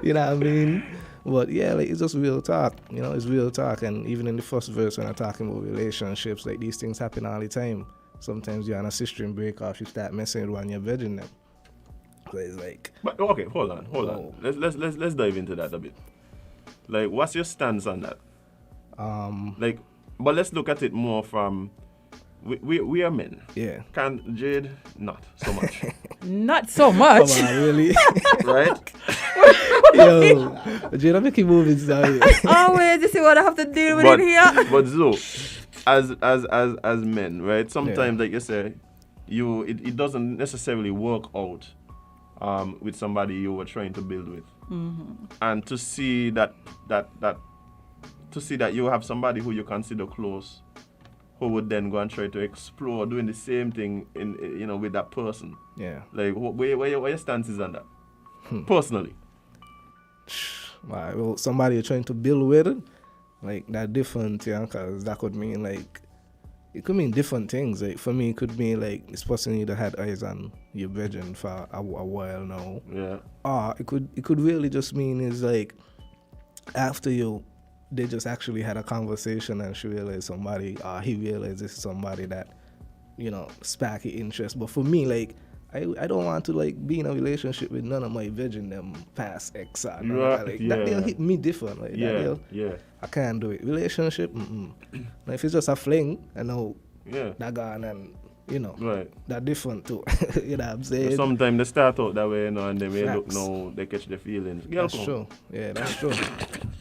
you know what I mean? But yeah, like it's just real talk, you know, it's real talk. And even in the first verse when I'm talking about relationships, like these things happen all the time. Sometimes you're on a sister and break off, you start messing with one, you're vegging them. So it's like, But okay, hold on. Let's dive into that a bit. Like, what's your stance on that? Like, but let's look at it more from we are men. Yeah. Can Jade not so much? Not so much. Come on, really? Right? Yo, Jade, I'm making movies now. Always, you see what I have to deal with in here. But Zo, as men, right? Sometimes, like you say, it doesn't necessarily work out with somebody you were trying to build with, and to see that you have somebody who you consider close, who would then go and try to explore doing the same thing with that person. Yeah. Like, where your stance is on that? Personally. Right, well, somebody you're trying to build with, like that different, yeah, because that could mean like, it could mean different things. Like for me, it could mean like this person either had eyes on your virgin for a while now. Yeah. Or it could really just mean is like after they just actually had a conversation and she realized somebody, or he realized this is somebody that, you know, sparky interest. But for me, like, I don't want to like be in a relationship with none of my virgin them past ex or none of that. Like, that they'll hit me different. Like Yeah. I can't do it. Relationship, Now, if it's just a fling, I know Yeah. that gone and you know, right. That different too. You know what I'm saying? Sometimes they start out that way, and then when they look Facts. now, they catch their feelings. That's true. Yeah, that's true.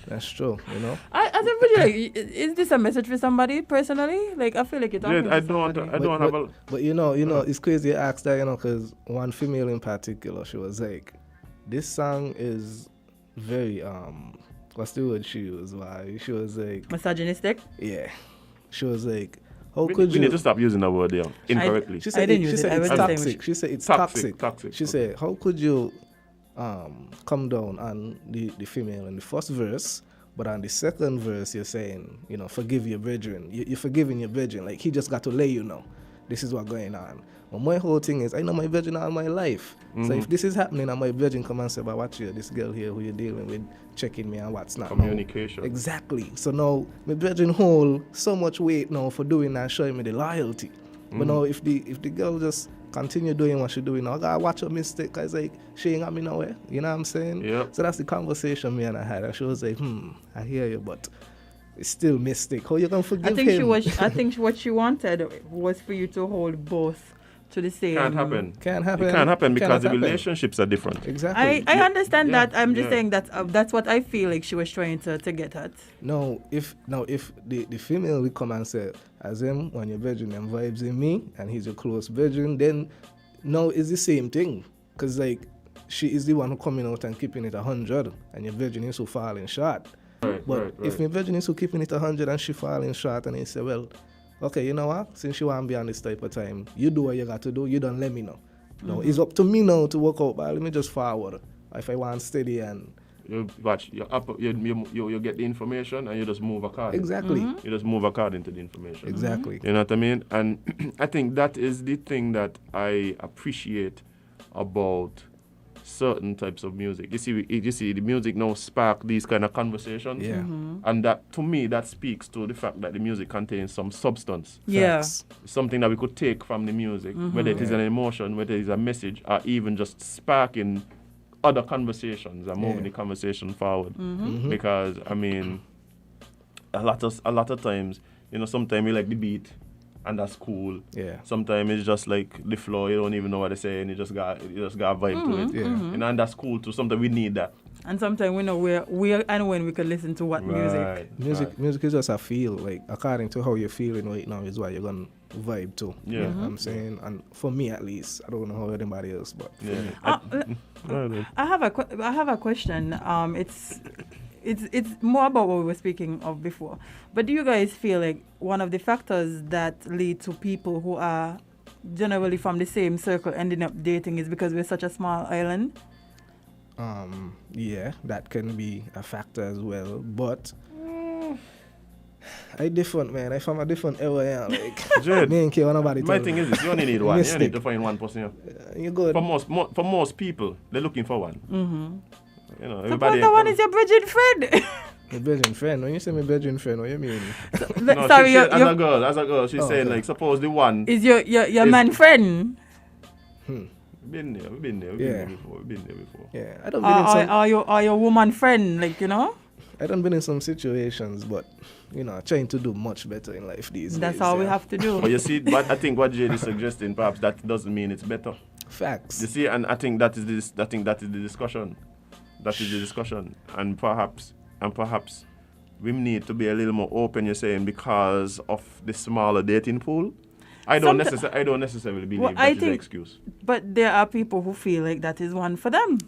That's true. You know. As a like, is this a message for somebody personally? Like, I feel like you're talking to somebody. But you know, it's crazy you ask that, you know, because one female in particular, she was like, "This song is very what's the word she used? Why she was like misogynistic? Yeah, she was like, we need to stop using that word there incorrectly. She said it's toxic. She said it's toxic. She said, how could you come down on the female in the first verse, but on the second verse you're saying, you know, forgive your brethren. You're forgiving your brethren. Like, he just got to let you know this is what's going on. But my whole thing is, I know my virgin all my life. So if this is happening and my virgin come and say, but watch you, this girl here who you're dealing with, checking me and what's not. Communication. No. Exactly. So now my virgin hold so much weight now for doing that, showing me the loyalty. But now if the girl just continue doing what she doing now, I gotta watch her mistake, cause like she ain't got me nowhere. You know what I'm saying? Yep. So that's the conversation me and I had. And she was like, I hear you, but it's still mistake. How you gonna forgive him? I think what she wanted was for you to hold both to the same. Can't happen. Can't happen. It can't happen because Cannot the happen. relationships are different. Exactly. I understand that. I'm just Yeah. saying that that's what I feel like she was trying to get at. No, if the female will come and say, as him, when your virgin them vibes in me and he's a close virgin, then no, it's the same thing. Cause like she is the one who coming out and keeping it 100 and your virgin is who falling short. But if my virgin is who keeping it 100 and she falling short and he say, well, okay, you know what? Since you want to be on this type of time, you do what you got to do. You don't let me know. No, it's up to me now to work out. But let me just forward. If I want steady and You watch, you get the information and you just move according. Exactly. You just move according to the information. Exactly. You know what I mean? And I think that is the thing that I appreciate about certain types of music. You see, the music now spark these kind of conversations. Yeah. And that, to me, that speaks to the fact that the music contains some substance. Yeah. Facts. Something that we could take from the music, whether it is an emotion, whether it is a message, or even just sparking other conversations and moving the conversation forward. Because I mean, a lot of times, you know, sometimes you like the beat, and that's cool. Yeah. Sometimes it's just like the flow, you don't even know what they're saying, you just got a vibe to it. Yeah. You know, and that's cool too. Sometimes we need that. And sometimes we know where and when we could listen to what music. Music is just a feel, like according to how you're feeling right now is what you're gonna vibe to. Yeah. You know what I'm saying? And for me at least, I don't know how anybody else, but I have a question. It's more about what we were speaking of before. But do you guys feel like one of the factors that lead to people who are generally from the same circle ending up dating is because we're such a small island? Yeah, that can be a factor as well. But I different, man. I'm from a different area. Like, Jed, me ain't care what nobody my tell thing me. is this, you only need one. You need to find one person. You're good. For most people, they're looking for one. You know, Suppose everybody. that one is your Bridget friend. My bedroom friend. When you say my bedroom friend, what you mean? No, sorry, as a girl, she's saying okay. like, suppose the one is your man friend. We've been there before. Yeah, I don't been in some. Are your woman friend, like, you know? I don't been in some situations, but you know, trying to do much better in life these days. That's all we have to do. But you see, but I think what Jade is suggesting, perhaps that doesn't mean it's better. Facts. You see, and I think that is the discussion. That is the discussion, and perhaps we need to be a little more open. You're saying because of the smaller dating pool. I don't necessarily believe that is an excuse. But there are people who feel like that is one for them.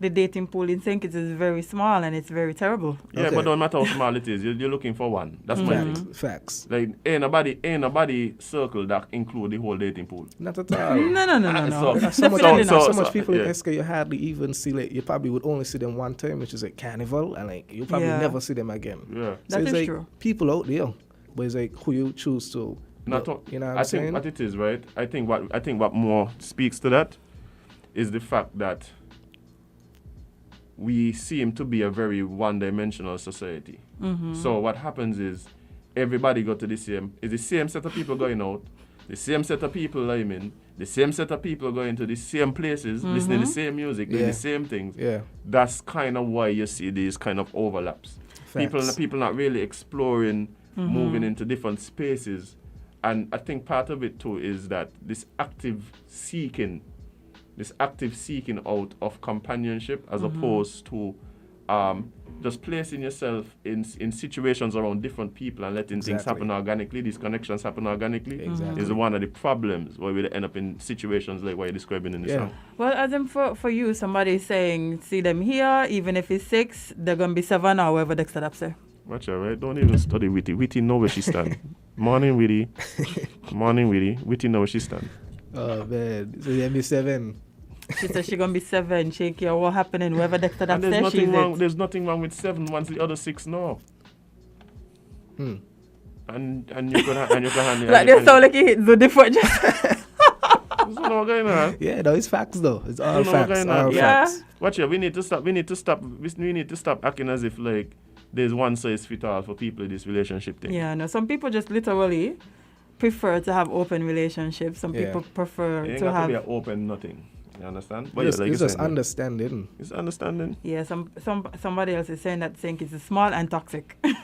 The dating pool in St. Kitts is very small and it's very terrible. Yeah, Okay. but no matter how small it is, you're looking for one. That's my thing. Facts. Like ain't nobody circle that include the whole dating pool. Not at all. No. There's so much people yeah. in SK you hardly even see. Like you probably would only see them one time, which is like carnival, and like you probably never see them again. Yeah, so that it's is like true. people out there, but it's like who you choose to. You know what I'm saying? I think what it is, right? I think what more speaks to that is the fact that we seem to be a very one-dimensional society. So what happens is everybody go to the same set of people going out, the same set of people in, the same set of people going to the same places, listening to the same music, doing the same things. Yeah. That's kind of why you see these kind of overlaps. Facts. People not really exploring, moving into different spaces. And I think part of it too is that this active seeking out of companionship as opposed to just placing yourself in situations around different people and letting things happen organically, these connections happen organically, is one of the problems where we end up in situations like what you're describing in the song. Well, as in for you, somebody saying, see them here, even if it's 6, they're going to be 7 or however Dexter up, sir. Watch out, right? Don't even study Witty. Witty know where she stand. Morning, Witty. Morning, Witty. Witty know where she stand. Oh, man. So you'll be 7. She said she's going to be 7. She care what happening, whoever Dexter up, And she's it. there's nothing wrong with 7 once the other 6 know. And you can handle Like they sound like he hit the different. Yeah, no, it's facts though. It's all facts. All facts. Watch out, we need to stop acting as if like there's one size fit all for people in this relationship thing. Yeah, no, some people just literally prefer to have open relationships. Some people prefer it ain't to got have to be an open nothing. You understand? But it's just saying, understanding. It's understanding. Yeah, somebody else is saying that think it's small and toxic. And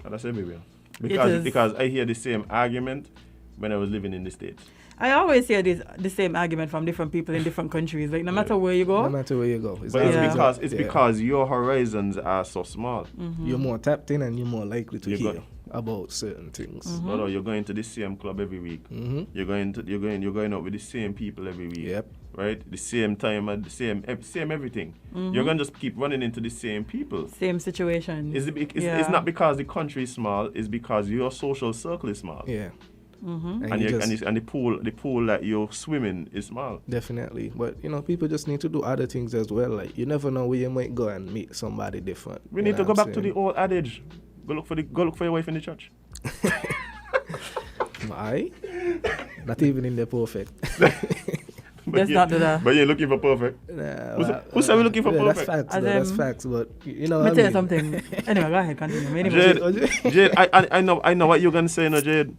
that's everywhere. Because I hear the same argument when I was living in the States. I always hear the same argument from different people in different countries. Like no matter where you go. No matter where you go. It's because your horizons are so small. You're more tapped in and you're more likely to hear about certain things. No, you're going to the same club every week. You're going out with the same people every week. Yep. Right? The same time and the same everything. You're gonna just keep running into the same people. Same situation. It's not because the country is small, it's because your social circle is small. Yeah. Mm-hmm. And the pool that you're swimming is small. Definitely. But, people just need to do other things as well. Like, you never know where you might go and meet somebody different. We need to go back to the old adage. Go look for your wife in the church. Aye? Not even in the perfect. Let's not do that. But you're looking for perfect. Nah, who said we're looking for perfect? That's facts. But Let me tell you something. Anyway, go ahead, continue. Jade, I know what you're gonna say, no, Jade.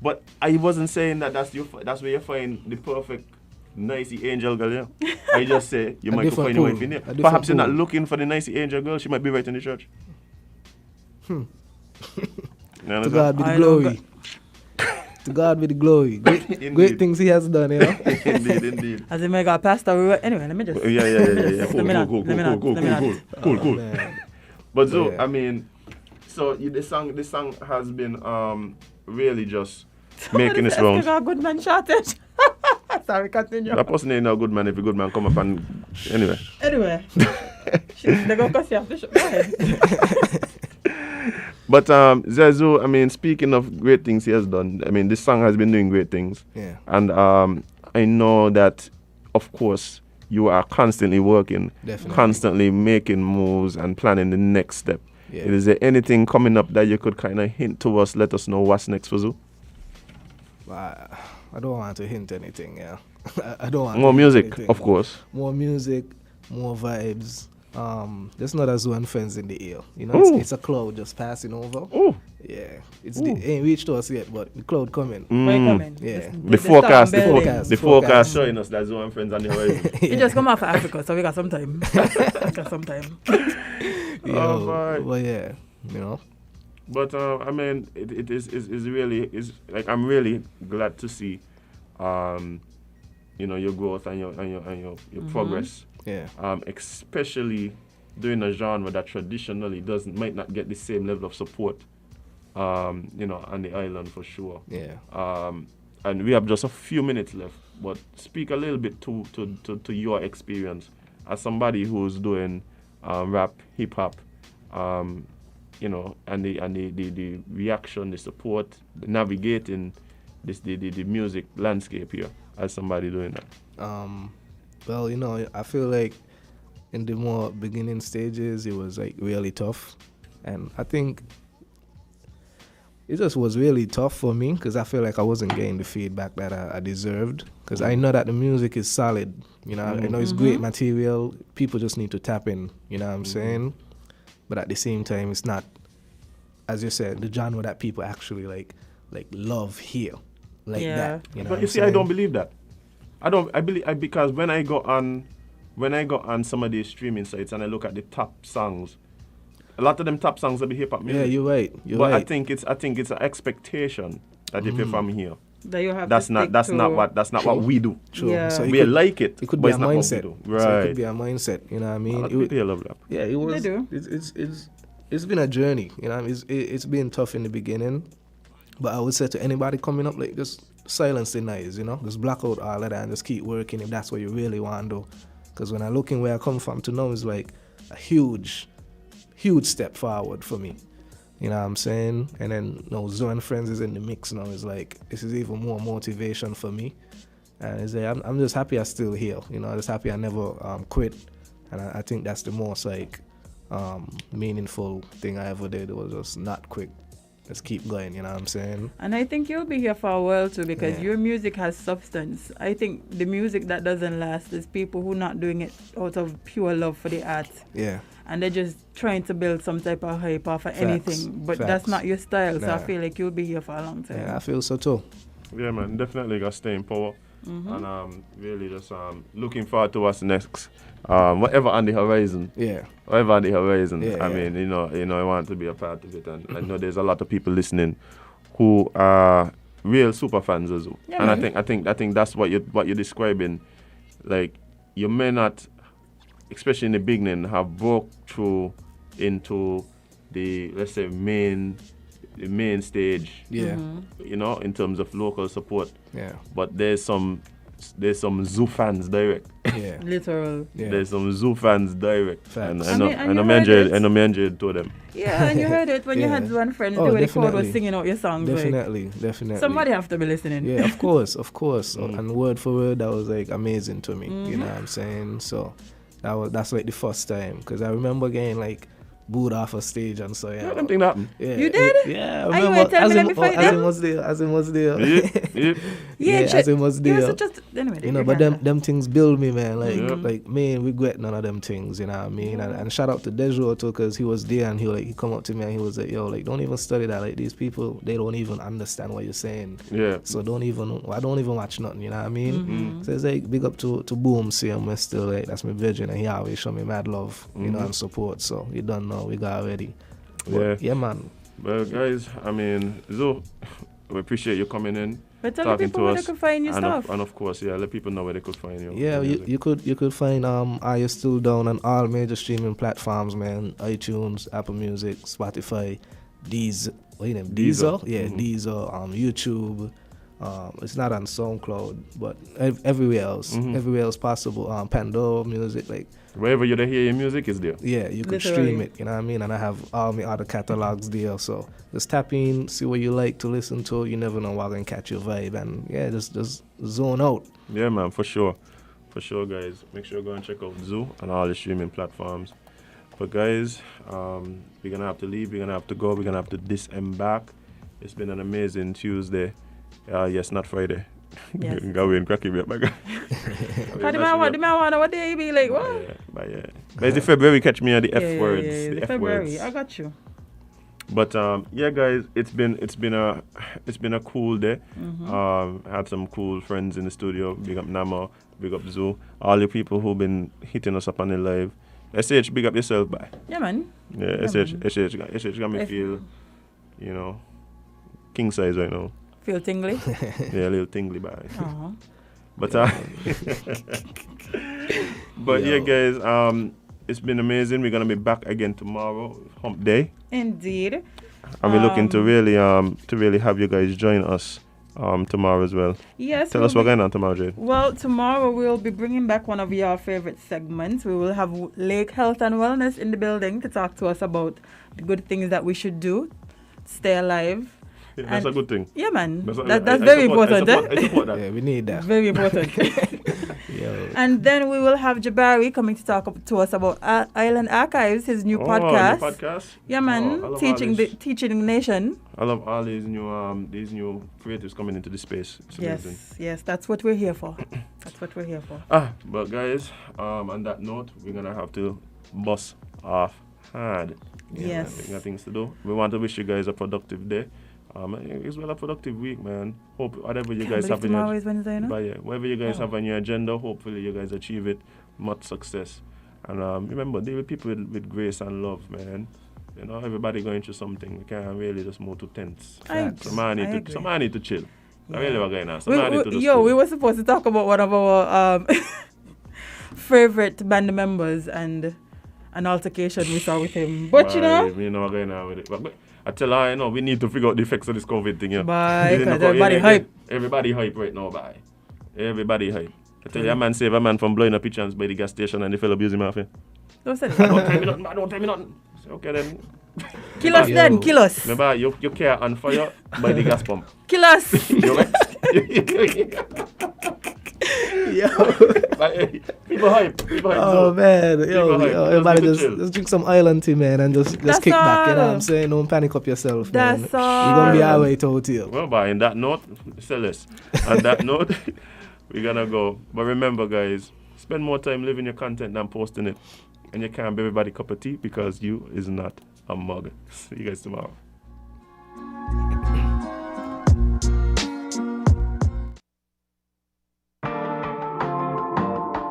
But I wasn't saying that's where you find the perfect nicey angel girl. Yeah, I just say you might go find your wife in there. Perhaps you're not looking for the nicey angel girl. She might be right in the church. To God be the glory. To God be the glory. Great things he has done, Indeed. As a mega pastor, anyway, let me just. Yeah. Cool. But so, yeah. I mean, so the song has been really just making its rounds. A good man shortage. Sorry, continue. That person ain't no good man if a good man come up and anyway. They go cuss you off the show. Go ahead. But Zezu, I mean, speaking of great things he has done, I mean, this song has been doing great things. Yeah. And I know that, of course, you are constantly working, Definitely. constantly making moves and planning the next step. Yeah. Is there anything coming up that you could kind of hint to us, let us know what's next for Zoo? I don't want to hint anything, yeah. I don't want more to music, anything. of course. More music, more vibes. There's not a Zoo and Friends in the air. It's a cloud just passing over. Ooh. Yeah. It ain't reached us yet, but the cloud coming. Where it coming? Yeah. The forecast showing us that Zoo and Friends on the horizon. It just come out for Africa, so we got some time. But yeah, But I mean, it is really like I'm really glad to see, your growth and your progress. Yeah. Especially doing a genre that traditionally might not get the same level of support, on the island for sure. Yeah. And we have just a few minutes left, but speak a little bit to your experience as somebody who's doing rap, hip hop, and the reaction, the support, the navigating the music landscape here as somebody doing that. Well, I feel like in the more beginning stages, it was like really tough. And I think it just was really tough for me because I feel like I wasn't getting the feedback that I deserved. Because I know that the music is solid. I know it's great material. People just need to tap in, you know what I'm saying? But at the same time, it's not, as you said, the genre that people actually like love here. That. But you see, I don't believe that. I believe because when I go on some of these streaming sites and I look at the top songs, a lot of them top songs will be hip hop music. Yeah, you're right. But I think it's an expectation that if you're from here, that you have that's not what we do. True. Yeah. So we like it. It could but be a it's not what we mindset. do. So Right. it could be a mindset. You know what I mean? People love rap. Yeah, it was. They do. It's been a journey. It's been tough in the beginning, but I would say to anybody coming up, like, just silence the noise. Just block out all of that and just keep working if that's what you really want to do. Because when I look in where I come from to now, it's like a huge step forward for me. You know what I'm saying? And then Zoo and Friends is in the mix now. It's like this is even more motivation for me. And it's like, I'm just happy I'm still here. I'm just happy I never quit. And I think that's the most meaningful thing I ever did. It was just not quit. Just keep going, you know what I'm saying? And I think you'll be here for a while too because your music has substance. I think the music that doesn't last is people who not doing it out of pure love for the art. Yeah. And they're just trying to build some type of hype off of anything. But that's not your style, so I feel like you'll be here for a long time. Yeah, I feel so too. Yeah, man, definitely got stay in power. And really just looking forward to what's next. Whatever on the horizon. Yeah. Whatever on the horizon. Yeah, I mean, I want to be a part of it, and I know there's a lot of people listening who are real super fans as well. Yeah, and man. I think that's what you're describing. Like, you may not, especially in the beginning, have broke through into the, let's say, main stage. Yeah. In terms of local support. Yeah. But there's some Zoo fans direct. Yeah. Literal. Yeah. There's some Zoo fans direct. And Facts. I And know you me heard it. enjoyed to them. Yeah, and you heard it when you Yeah. had one friend, Oh, the way the crowd was definitely. singing out your songs. Definitely, like, definitely. somebody have to be listening. Yeah, of course. And word for word, that was like amazing to me. You know what I'm saying? So that's like the first time, because I remember getting like booed off a stage and so yeah. I don't think that happened. Yeah, You did? Yeah, I Are you remember. telling me let me fight as them? it was there. As it was there. Yeah, as it was there. so just anyway. You know, you but can- them things build me, man. Like me ain't regret none of them things. You know what I mean? And shout out to Dejo too, because he was there and he come up to me and he was like, "Yo, like don't even study that. Like these people, they don't even understand what you're saying. Yeah. So I don't even watch nothing. You know what I mean? Mm-hmm. So it's like big up to Boom, see him. We're still like that's my virgin, and he always show me mad love, you know, and support. So you don't know, we got ready. But, yeah, man. Well, guys, I mean, Zo, we appreciate you coming in, But tell the talking people to where us. they could find your and stuff. and of course, yeah, let people know where they could find you. Yeah, you could find Are You Still Down on all major streaming platforms, man. iTunes, Apple Music, Spotify, Deezer. Deezer. Yeah, Deezer, YouTube. It's not on SoundCloud, but everywhere else. Everywhere else possible. Pandora Music, like wherever you hear your music is there. yeah, you could Literally. stream it, you know what I mean? And I have all my other catalogs there. So just tap in, see what you like to listen to. You never know what can catch your vibe. And yeah, just zone out. Yeah, man, for sure. For sure, guys. Make sure you go and check out Zoo on all the streaming platforms. But guys, we're going to have to leave. We're going to have to go. We're going to have to disembark. It's been an amazing Tuesday. Yes, not Friday. Yes. Go in, crack it, my guy. But the man want what day you be like, what? But it's the February, catch me on the F Yeah, words. yeah, The F February. words. I got you. But yeah, guys, it's been a cool day. I had some cool friends in the studio. Big up Nama, big up Zoo. All the people who've been hitting us up on the live. SH, big up yourself, bye. Yeah, man. Yeah, SH got me feel, king size right now. Feel tingly? Yeah, a little tingly, bye. Uh-huh. But yeah, guys, it's been amazing. We're gonna be back again tomorrow, Hump Day. Indeed. And we're looking to really have you guys join us tomorrow as well. Yes. Tell us what's going on tomorrow, Jade. Well, tomorrow we'll be bringing back one of your favorite segments. We will have Lake Health and Wellness in the building to talk to us about the good things that we should do to stay alive. Yeah, that's a good thing. Yeah, man. That's Very important. I support that. Yeah, we need that. Very important. And then we will have Jabari coming to talk to us about Island Archives, his new podcast. New podcast. Yeah, man. I love Teaching the nation. I love all these new creatives coming into the space. It's amazing. Yes, that's what we're here for. That's what we're here for. But guys, on that note, we're gonna have to bust off hard. Yes. We got things to do. We want to wish you guys a productive day. It's well a productive week, man. Hope whatever you guys have in tomorrow your is Wednesday, no? but yeah, whatever you guys have on your agenda, hopefully you guys achieve it. Much success. And remember, deal with people with grace and love, man. You know, everybody going through something. We can't really just move to tents. Somebody need to chill. I really was going on. Somebody need to just we were supposed to talk about one of our favorite band members and an altercation we saw with him. But you know, we know what's going on with it. But I tell her, you know, we need to figure out the effects of this COVID thing, yeah. Bye, because everybody hype. Everybody hype right now, bye. Everybody hype. I tell you, a man save a man from blowing up his chance by the gas station and the fellow abuse him off here. Don't say that. Don't tell me nothing. Say, okay then. Kill us then, kill us. Remember, you care on fire by the gas pump. Kill us. You right? People hype. Oh man, everybody just drink some island tea, man, and just kick back. You know what I'm saying? Don't panic up yourself, man. That's all. You're gonna be alright out here. Well, but in that note, Celeste, on that note, we're gonna go. But remember, guys, spend more time living your content than posting it, and you can't be everybody cup of tea because you is not a mug. See you guys tomorrow.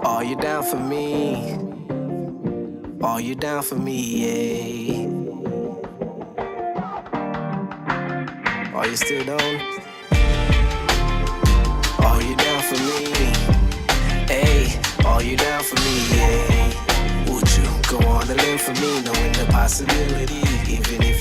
Are you down for me? Are you down for me, yeah? Are you still down? Are you down for me? Hey, are you down for me, yeah? Would you go on the limb for me, knowing the possibility, even if